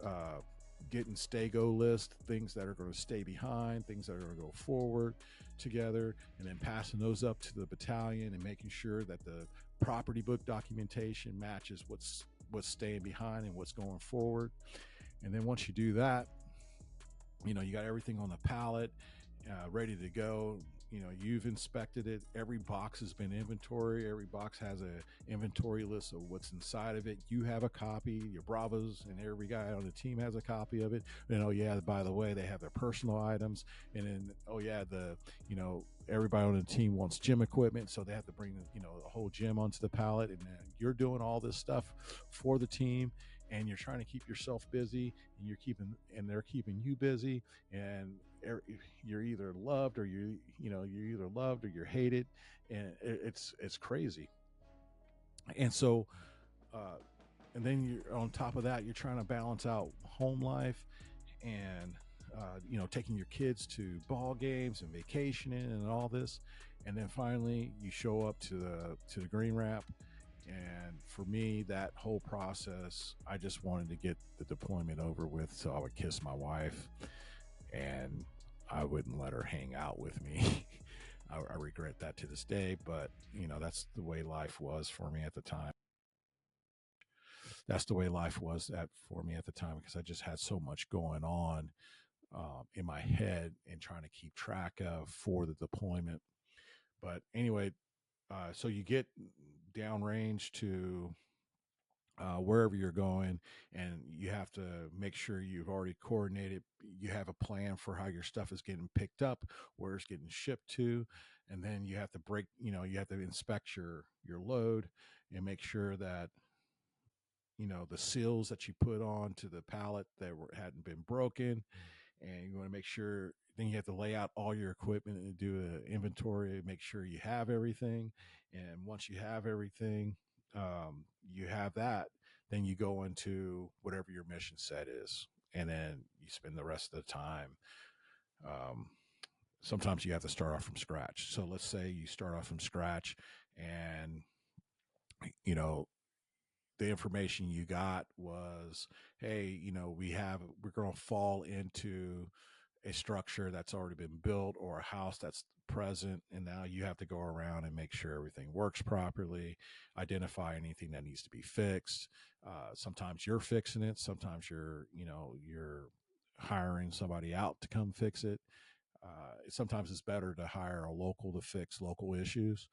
Speaker 1: getting stay-go list, things that are going to stay behind, things that are going to go forward together, and then passing those up to the battalion and making sure that the property book documentation matches what's staying behind and what's going forward. And then once you do that, you got everything on the pallet, ready to go. You've inspected it. Every box has been inventory. Every box has a inventory list of what's inside of it. You have a copy. Your Bravos and every guy on the team has a copy of it. And oh yeah, by the way, they have their personal items. And then oh yeah, everybody on the team wants gym equipment, so they have to bring a whole gym onto the pallet. And you're doing all this stuff for the team, and you're trying to keep yourself busy, and they're keeping you busy, and you're either loved or you're either loved or you're hated, and it's crazy. And so and then you're on top of that, you're trying to balance out home life and taking your kids to ball games and vacationing and all this. And then finally you show up to the green wrap. And for me, that whole process, I just wanted to get the deployment over with, so I would kiss my wife and I wouldn't let her hang out with me. I regret that to this day, but that's the way life was for me at the time. That's the way life was for me at the time, because I just had so much going on in my head and trying to keep track of for the deployment. But anyway, so you get downrange to wherever you're going, and you have to make sure you've already coordinated. You have a plan for how your stuff is getting picked up, where it's getting shipped to, and then you have to you have to inspect your load and make sure that the seals that you put on to the pallet hadn't been broken, and you want to make sure. Then you have to lay out all your equipment and do an inventory, make sure you have everything. And once you have everything, you have that, then you go into whatever your mission set is. And then you spend the rest of the time. Um, Sometimes you have to start off from scratch. So let's say you start off from scratch, and, you know, the information you got was, hey, we're going to fall into a structure that's already been built or a house that's present, and now you have to go around and make sure everything works properly, identify anything that needs to be fixed. Sometimes you're fixing it, sometimes you're hiring somebody out to come fix it. Sometimes it's better to hire a local to fix local issues.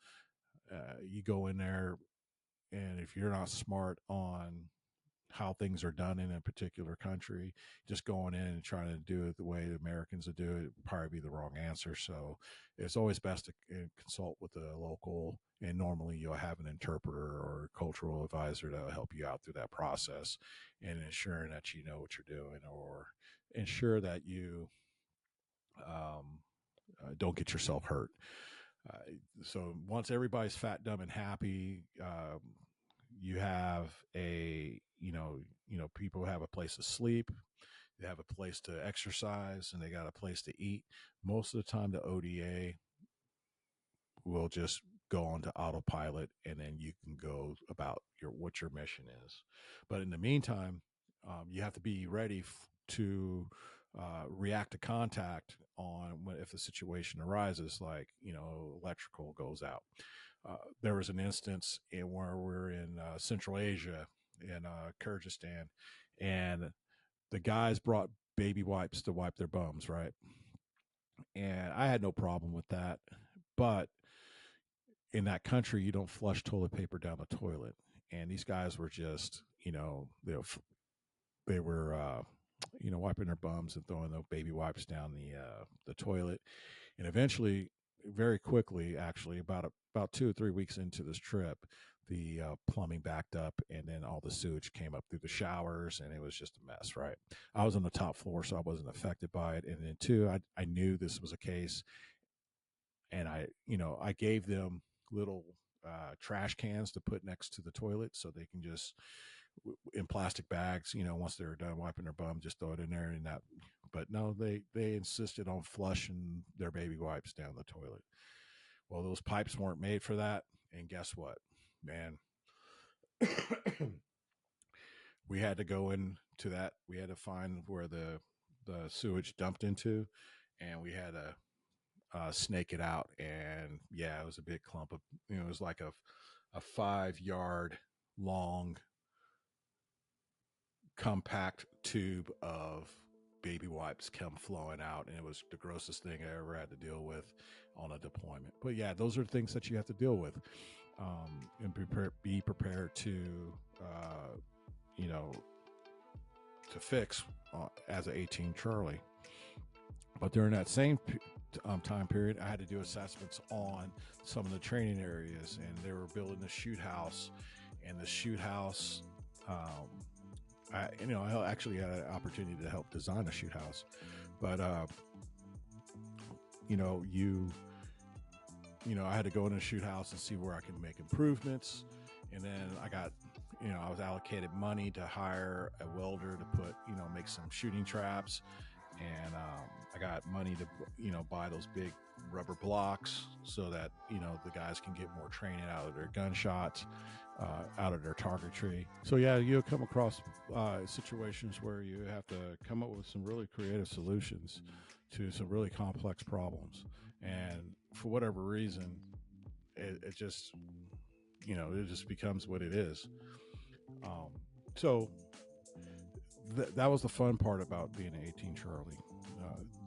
Speaker 1: You go in there, and if you're not smart on how things are done in a particular country, just going in and trying to do it the way the Americans would do it would probably be the wrong answer. So it's always best to consult with the local, and normally you'll have an interpreter or a cultural advisor to help you out through that process, and ensuring that you know what you're doing, or ensure that you um, don't get yourself hurt. Uh, so once everybody's fat, dumb, and happy, you have people have a place to sleep, they have a place to exercise, and they got a place to eat. Most of the time, the ODA will just go on to autopilot, and then you can go about what your mission is. But in the meantime, you have to be ready to react to contact if the situation arises, like electrical goes out. There was an instance where we're in Central Asia, in Kyrgyzstan, and the guys brought baby wipes to wipe their bums, right? And I had no problem with that, but in that country, you don't flush toilet paper down the toilet. And these guys were just, they were, wiping their bums and throwing the baby wipes down the toilet. And eventually, very quickly, actually, about 2 or 3 weeks into this trip, the plumbing backed up, and then all the sewage came up through the showers, and it was just a mess. Right. I was on the top floor, so I wasn't affected by it. And then two, I knew this was a case, and I gave them little trash cans to put next to the toilet, so they can just, in plastic bags, once they're done wiping their bum, just throw it in there. And that, but no, they insisted on flushing their baby wipes down the toilet. Well, those pipes weren't made for that, and guess what, man? We had to go into that. We had to find where the sewage dumped into, and we had to snake it out. And yeah, it was a big clump of, it was like a 5 yard long compact tube of baby wipes come flowing out, and it was the grossest thing I ever had to deal with on a deployment. But yeah, those are things that you have to deal with, and be prepared to you know to fix as a 18 Charlie. But during that same time period, I had to do assessments on some of the training areas, and they were building the shoot house. And the shoot house, I actually had an opportunity to help design a shoot house. But I had to go in the shoot house and see where I can make improvements. And then I was allocated money to hire a welder to make some shooting traps. And I got money to buy those big rubber blocks, so that the guys can get more training out of their gunshots, out of their targetry. So yeah, you'll come across situations where you have to come up with some really creative solutions to some really complex problems, and for whatever reason, it just it just becomes what it is. So that was the fun part about being an 18 Charlie,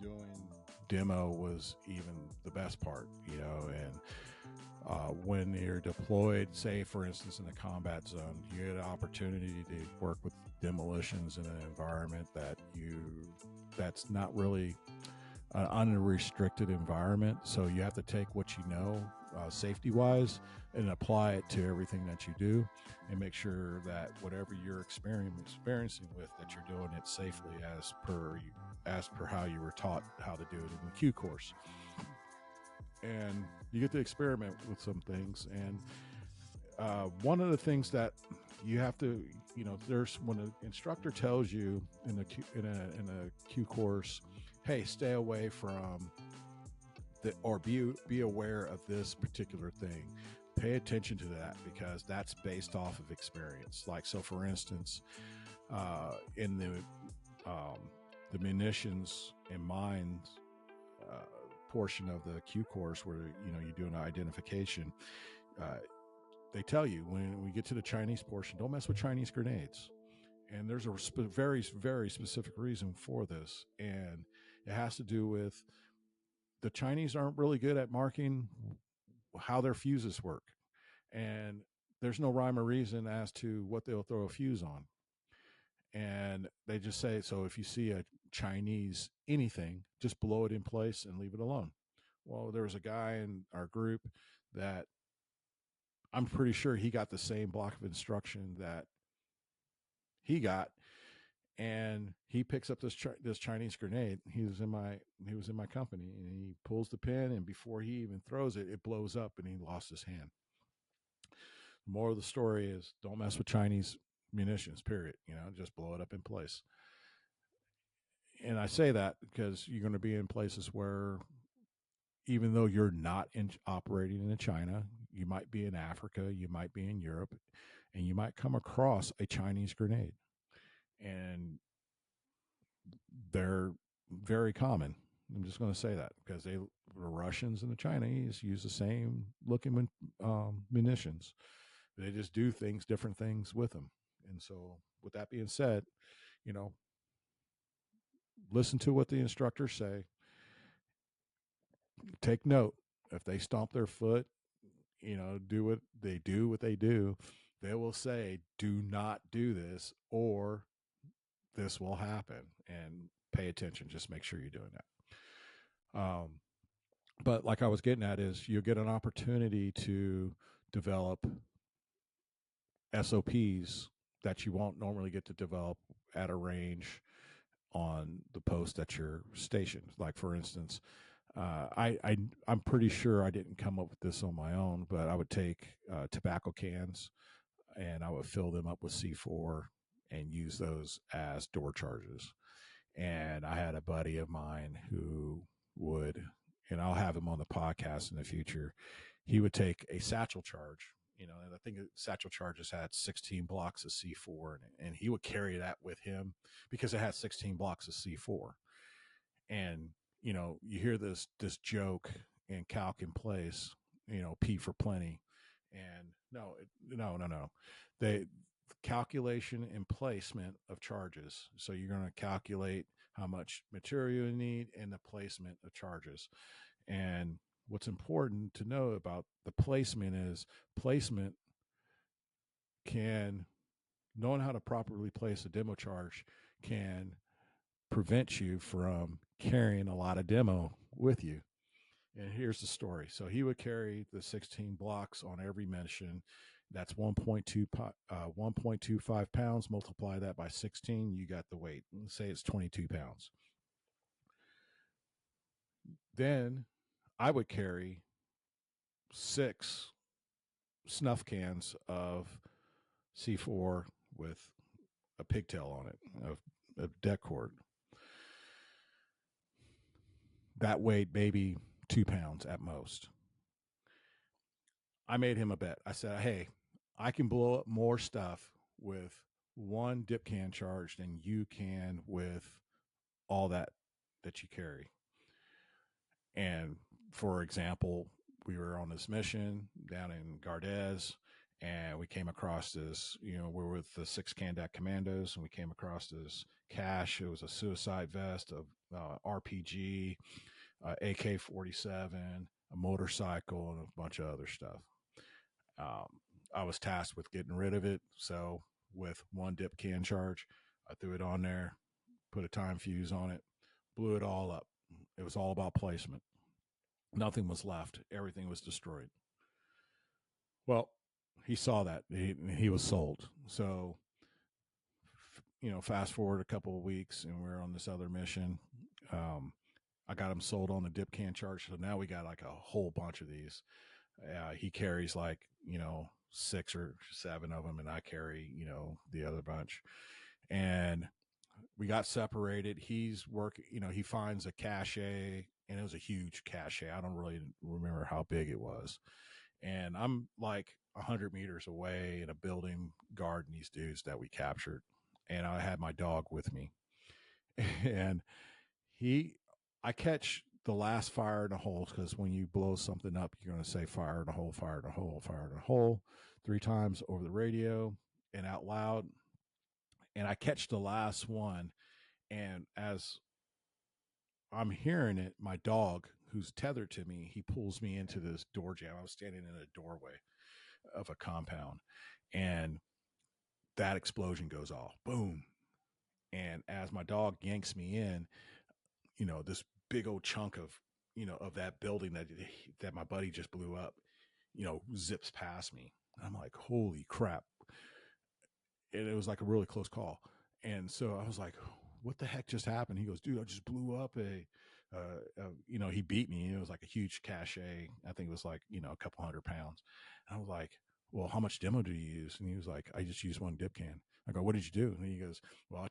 Speaker 1: doing demo was even the best part, and when you're deployed, say for instance in a combat zone, you get an opportunity to work with demolitions in an environment that's not really an unrestricted environment. So you have to take what you know, safety wise, and apply it to everything that you do, and make sure that whatever you're experiencing with, that you're doing it safely as per how you were taught how to do it in the Q course. And you get to experiment with some things. And one of the things that you have to, there's when an instructor tells you in a Q course, hey, stay away from or be aware of this particular thing. Pay attention to that, because that's based off of experience. Like, so for instance, in the munitions and mines portion of the Q course, where you do an identification, they tell you when we get to the Chinese portion, don't mess with Chinese grenades. And there's a very, very specific reason for this, and it has to do with the Chinese aren't really good at marking how their fuses work, and there's no rhyme or reason as to what they'll throw a fuse on. And they just say, so if you see a Chinese anything, just blow it in place and leave it alone. Well, there was a guy in our group that I'm pretty sure he got the same block of instruction that he got, and he picks up this Chinese grenade. He was in my company, and he pulls the pin, and before he even throws it, it blows up, and he lost his hand. The moral of the story is, don't mess with Chinese munitions, period. Just blow it up in place. And I say that because you're going to be in places where, even though you're not operating in China, you might be in Africa, you might be in Europe, and you might come across a Chinese grenade. And they're very common. I'm just going to say that because the Russians and the Chinese use the same looking munitions. They just do different things with them. And so, with that being said, listen to what the instructors say. Take note. If they stomp their foot, do what they do, they will say, do not do this, or this will happen. And pay attention. Just make sure you're doing that. But like I was getting at is, you'll get an opportunity to develop SOPs that you won't normally get to develop at a range on the post that you're stationed. Like, for instance, I'm pretty sure I didn't come up with this on my own, but I would take tobacco cans and I would fill them up with C4 and use those as door charges. And I had a buddy of mine who would, and I'll have him on the podcast in the future, he would take a satchel charge, and I think satchel charges had 16 blocks of C4 in it, and he would carry that with him because it had 16 blocks of C4. And, you hear this joke and calc in place, P for plenty. And no. The calculation and placement of charges. So you're going to calculate how much material you need and the placement of charges. And what's important to know about the placement is knowing how to properly place a demo charge can prevent you from carrying a lot of demo with you. And here's the story. So he would carry the 16 blocks on every mission. That's 1.25 pounds. Multiply that by 16. You got the weight. Let's say it's 22 pounds. Then I would carry 6 snuff cans of C4 with a pigtail on it, of deck cord. That weighed maybe 2 pounds at most. I made him a bet. I said, hey, I can blow up more stuff with one dip can charge than you can with all that you carry. And for example, we were on this mission down in Gardez, and we came across this, we're with the 6 Kandak Commandos, and we came across this cache. It was a suicide vest, of RPG, AK-47, a motorcycle, and a bunch of other stuff. I was tasked with getting rid of it. So with one dip can charge, I threw it on there, put a time fuse on it, blew it all up. It was all about placement. Nothing was left. Everything was destroyed. Well, he saw that. He was sold. So, fast forward a couple of weeks and we're on this other mission. I got him sold on the dip can charge. So now we got like a whole bunch of these. He carries like, 6 or 7 of them, and I carry, the other bunch. And we got separated. He's working, he finds a cache, and it was a huge cache. I don't really remember how big it was. And I'm like 100 meters away in a building guarding these dudes that we captured. And I had my dog with me. And I catch the last fire in the hole, because when you blow something up, you're going to say fire in the hole, fire in the hole, fire in the hole 3 times over the radio and out loud. And I catch the last one. And as I'm hearing it, my dog, who's tethered to me, he pulls me into this door jam. I was standing in a doorway of a compound, and that explosion goes off. Boom. And as my dog yanks me in, this big old chunk of, of that building that my buddy just blew up, zips past me. I'm like, holy crap. And it was like a really close call. And so I was like, what the heck just happened? He goes, dude, I just blew up he beat me. It was like a huge cache. I think it was like, a couple 100 pounds. And I was like, well, how much demo do you use? And he was like, I just used one dip can. I go, what did you do? And he goes, well,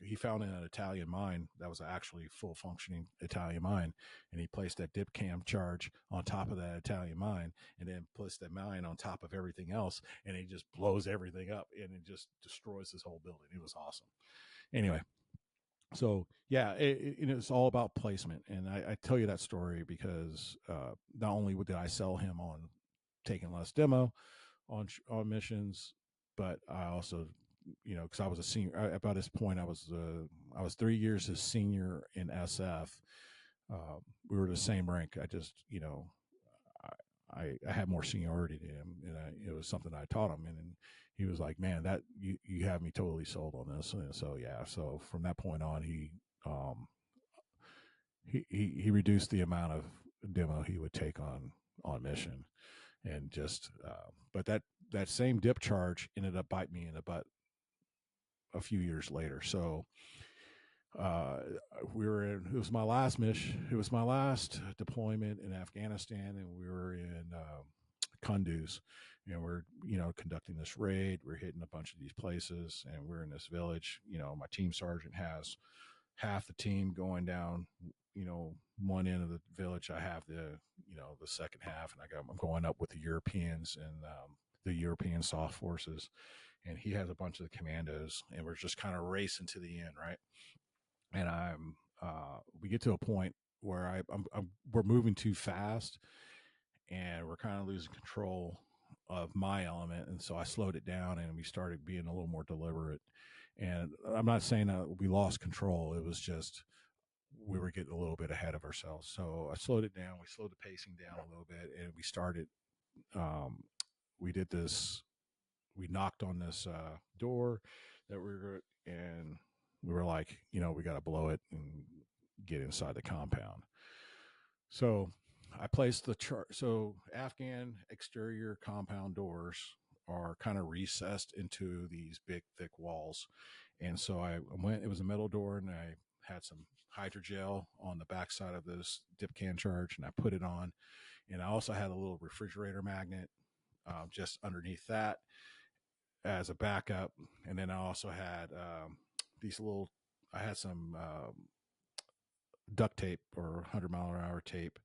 Speaker 1: he found an Italian mine that was actually full functioning Italian mine. And he placed that dip cam charge on top of that Italian mine, and then placed that mine on top of everything else. And he just blows everything up, and it just destroys this whole building. It was awesome. Anyway, so yeah, it's all about placement. And I tell you that story because not only did I sell him on taking less demo on missions, but I also, because I was a senior about this point, I was 3 years his senior in SF. We were the same rank. I just, I had more seniority to him, and it was something I taught him. And he was like, man, that you have me totally sold on this. And so, yeah. So from that point on, he reduced the amount of demo he would take on mission. And just, but that same dip charge ended up biting me in the butt a few years later. So, it was my last mission. It was my last deployment in Afghanistan, and we were in Kunduz, and we're, conducting this raid. We're hitting a bunch of these places, and we're in this village. My team sergeant has half the team going down, one end of the village. I have the second half, and I'm going up with the Europeans and the European soft forces, and he has a bunch of the commandos, and we're just kind of racing to the end, right? And we get to a point where we're moving too fast, and we're kind of losing control of my element. And so I slowed it down, and we started being a little more deliberate. And I'm not saying that we lost control. It was just, we were getting a little bit ahead of ourselves. So I slowed it down. We slowed the pacing down a little bit, and we started, we did this, we knocked on this door that and we were like, we got to blow it and get inside the compound. So I placed the chart. So Afghan exterior compound doors are kind of recessed into these big, thick walls. And so I went, it was a metal door, and I had some hydrogel on the backside of this dip can charge, and I put it on. And I also had a little refrigerator magnet just underneath that as a backup. And then I also had I had some duct tape or 100-mile-an-hour tape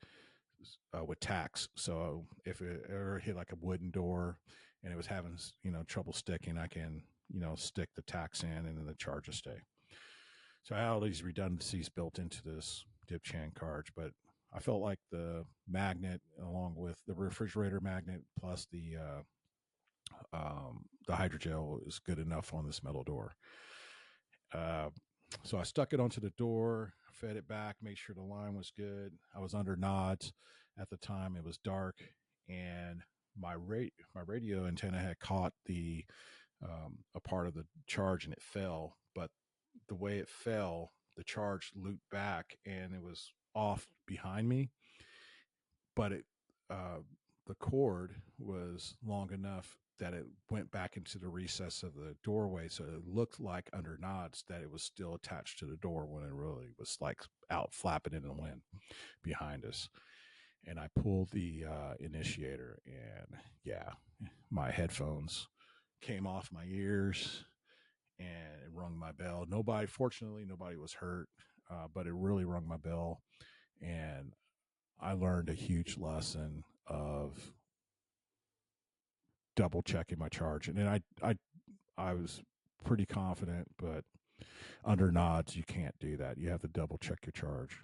Speaker 1: with tacks. So if it ever hit like a wooden door and it was having, trouble sticking, I can, stick the tacks in, and then the charge will stay. So I had all these redundancies built into this dip chan carge, but I felt like the magnet, along with the refrigerator magnet plus the hydrogel, is good enough on this metal door. So I stuck it onto the door, fed it back, made sure the line was good. I was under nods at the time. It was dark, and my radio antenna had caught the a part of the charge, and it fell. But the way it fell, the charge looped back, and it was off behind me. But uh, the cord was long enough that it went back into the recess of the doorway, so it looked like under nods that it was still attached to the door when it really was like out flapping in the wind behind us. And I pulled the initiator, and yeah, my headphones came off my ears, and it rung my bell. Fortunately, nobody was hurt, but it really rung my bell, and I learned a huge lesson of double checking my charge. And then I was pretty confident, but under nods, you can't do that. You have to double check your charge.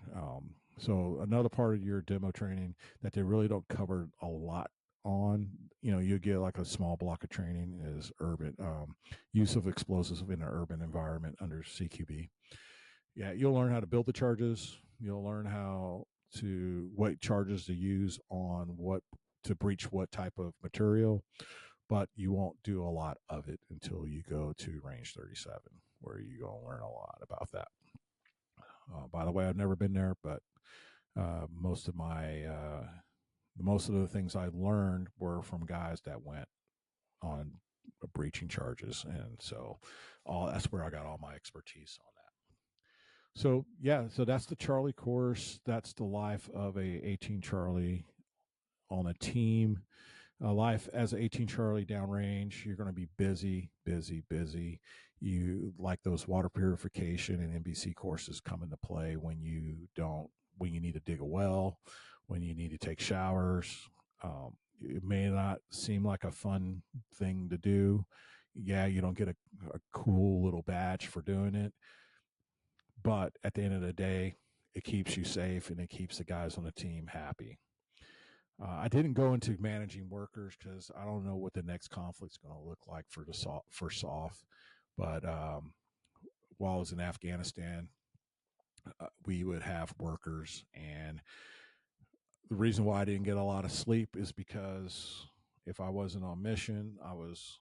Speaker 1: So another part of your demo training that they really don't cover a lot on, you get like a small block of training is urban use of explosives in an urban environment under CQB. Yeah, you'll learn how to build the charges. You'll learn what charges to use on what to breach what type of material, but you won't do a lot of it until you go to range 37, where you're going to learn a lot about that. By the way, I've never been there, but most of the things I learned were from guys that went on breaching charges, and so that's where I got all my expertise on that. So yeah, so that's the Charlie course. That's the life of a 18 Charlie on a team. Life as an 18 Charlie downrange, you're going to be busy, busy, busy. You like those water purification and NBC courses come into play when you need to dig a well, when you need to take showers. It may not seem like a fun thing to do. Yeah, you don't get a cool little badge for doing it, but at the end of the day, it keeps you safe and it keeps the guys on the team happy. I didn't go into managing workers because I don't know what the next conflict's going to look like for SOF. But while I was in Afghanistan, we would have workers, and the reason why I didn't get a lot of sleep is because if I wasn't on mission, I was,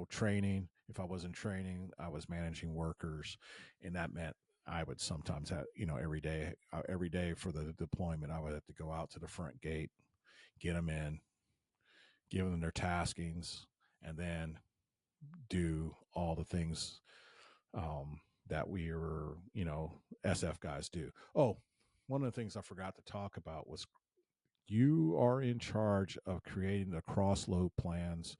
Speaker 1: training. If I wasn't training, I was managing workers, and that meant I would sometimes have, every day for the deployment, I would have to go out to the front gate, get them in, give them their taskings, and then do all the things that we were, SF guys do. Oh, one of the things I forgot to talk about was you are in charge of creating the cross-load plans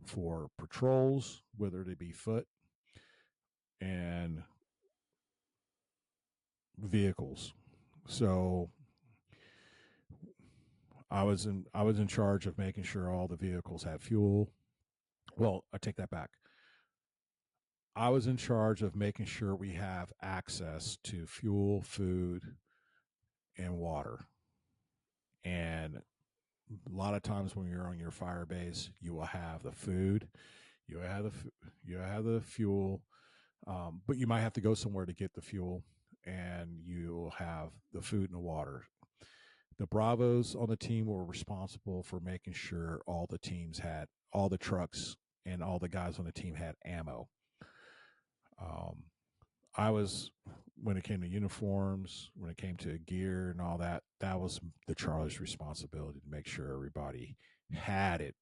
Speaker 1: for patrols, whether they be foot and vehicles. So I was in charge of making sure all the vehicles had fuel. Well, I take that back. I was in charge of making sure we have access to fuel, food, and water. And a lot of times when you're on your fire base, you will have the food, you have the fuel, but you might have to go somewhere to get the fuel, and you'll have the food and the water. The Bravos on the team were responsible for making sure all the trucks and all the guys on the team had ammo. I was, when it came to uniforms, when it came to gear and all that, that was the Charlie's responsibility to make sure everybody had it.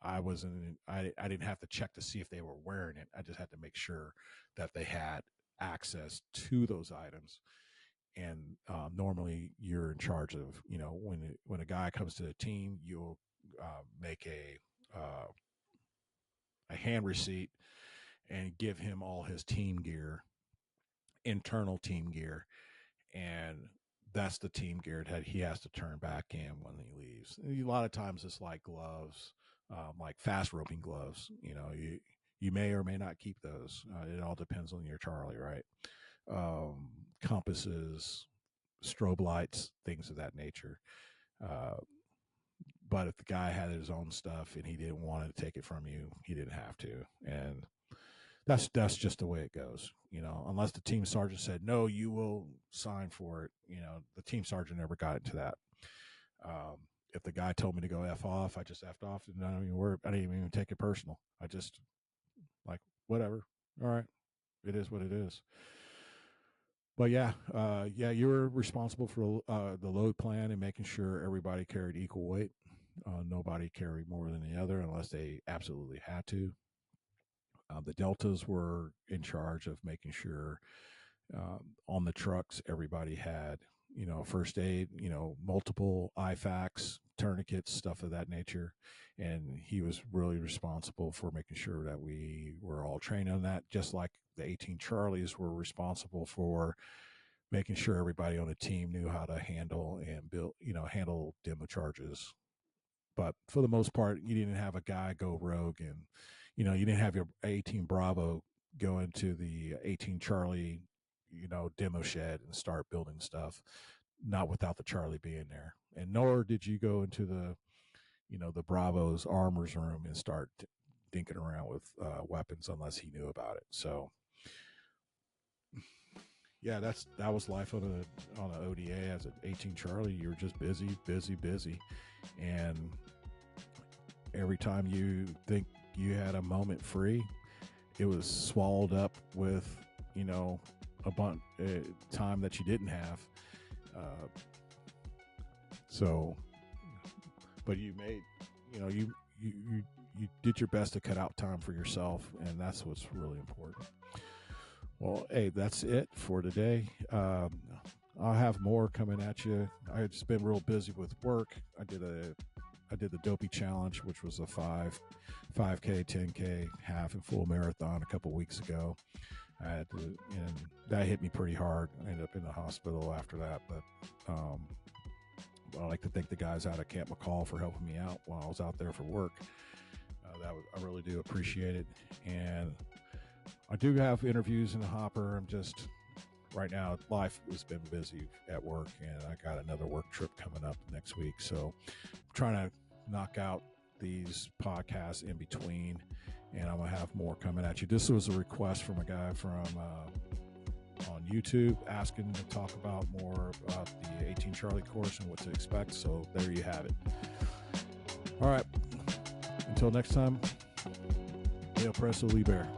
Speaker 1: I didn't have to check to see if they were wearing it. I just had to make sure that they had access to those items. And normally you're in charge of, when a guy comes to the team, you'll make a hand receipt and give him all his team gear, internal team gear, and that's the team gear that he has to turn back in when he leaves. And a lot of times it's like gloves, like fast roping gloves. You may or may not keep those. It all depends on your Charlie, right? Compasses, strobe lights, things of that nature. But if the guy had his own stuff and he didn't want to take it from you, he didn't have to. And that's just the way it goes. Unless the team sergeant said, no, you will sign for it. The team sergeant never got into that. If the guy told me to go F off, I just F'd off, and I didn't even take it personal. I just like, whatever. All right. It is what it is. But yeah, you were responsible for the load plan and making sure everybody carried equal weight. Nobody carried more than the other unless they absolutely had to. The deltas were in charge of making sure on the trucks everybody had, first aid, multiple IFACs, tourniquets, stuff of that nature. And he was really responsible for making sure that we were all trained on that, just like the 18 Charlies were responsible for making sure everybody on the team knew how to handle and handle demo charges. But for the most part, you didn't have a guy go rogue, and you didn't have your 18 Bravo go into the 18 Charlie, demo shed and start building stuff, not without the Charlie being there. And nor did you go into the Bravo's armor's room and start dinking around with weapons unless he knew about it. So yeah, that was life on an ODA as an 18 Charlie. You were just busy, and every time you think you had a moment free, it was swallowed up with a bunch time that you didn't have. But you made you did your best to cut out time for yourself, and that's what's really important. Well, hey, that's it for today. I'll have more coming at you. I've just been real busy with work. I did the Dopey Challenge, which was a 5K, 10K, half and full marathon a couple weeks ago. And that hit me pretty hard. I ended up in the hospital after that, but I'd like to thank the guys out at Camp McCall for helping me out while I was out there for work. I really do appreciate it. And I do have interviews in the hopper. I'm just, right now, life has been busy at work, and I got another work trip coming up next week. So I'm trying to knock out these podcasts in between, and I'm going to have more coming at you. This was a request from a guy from on YouTube asking to talk about more about the 18 Charlie course and what to expect. So there you have it. All right. Until next time, Dale Presso Liber.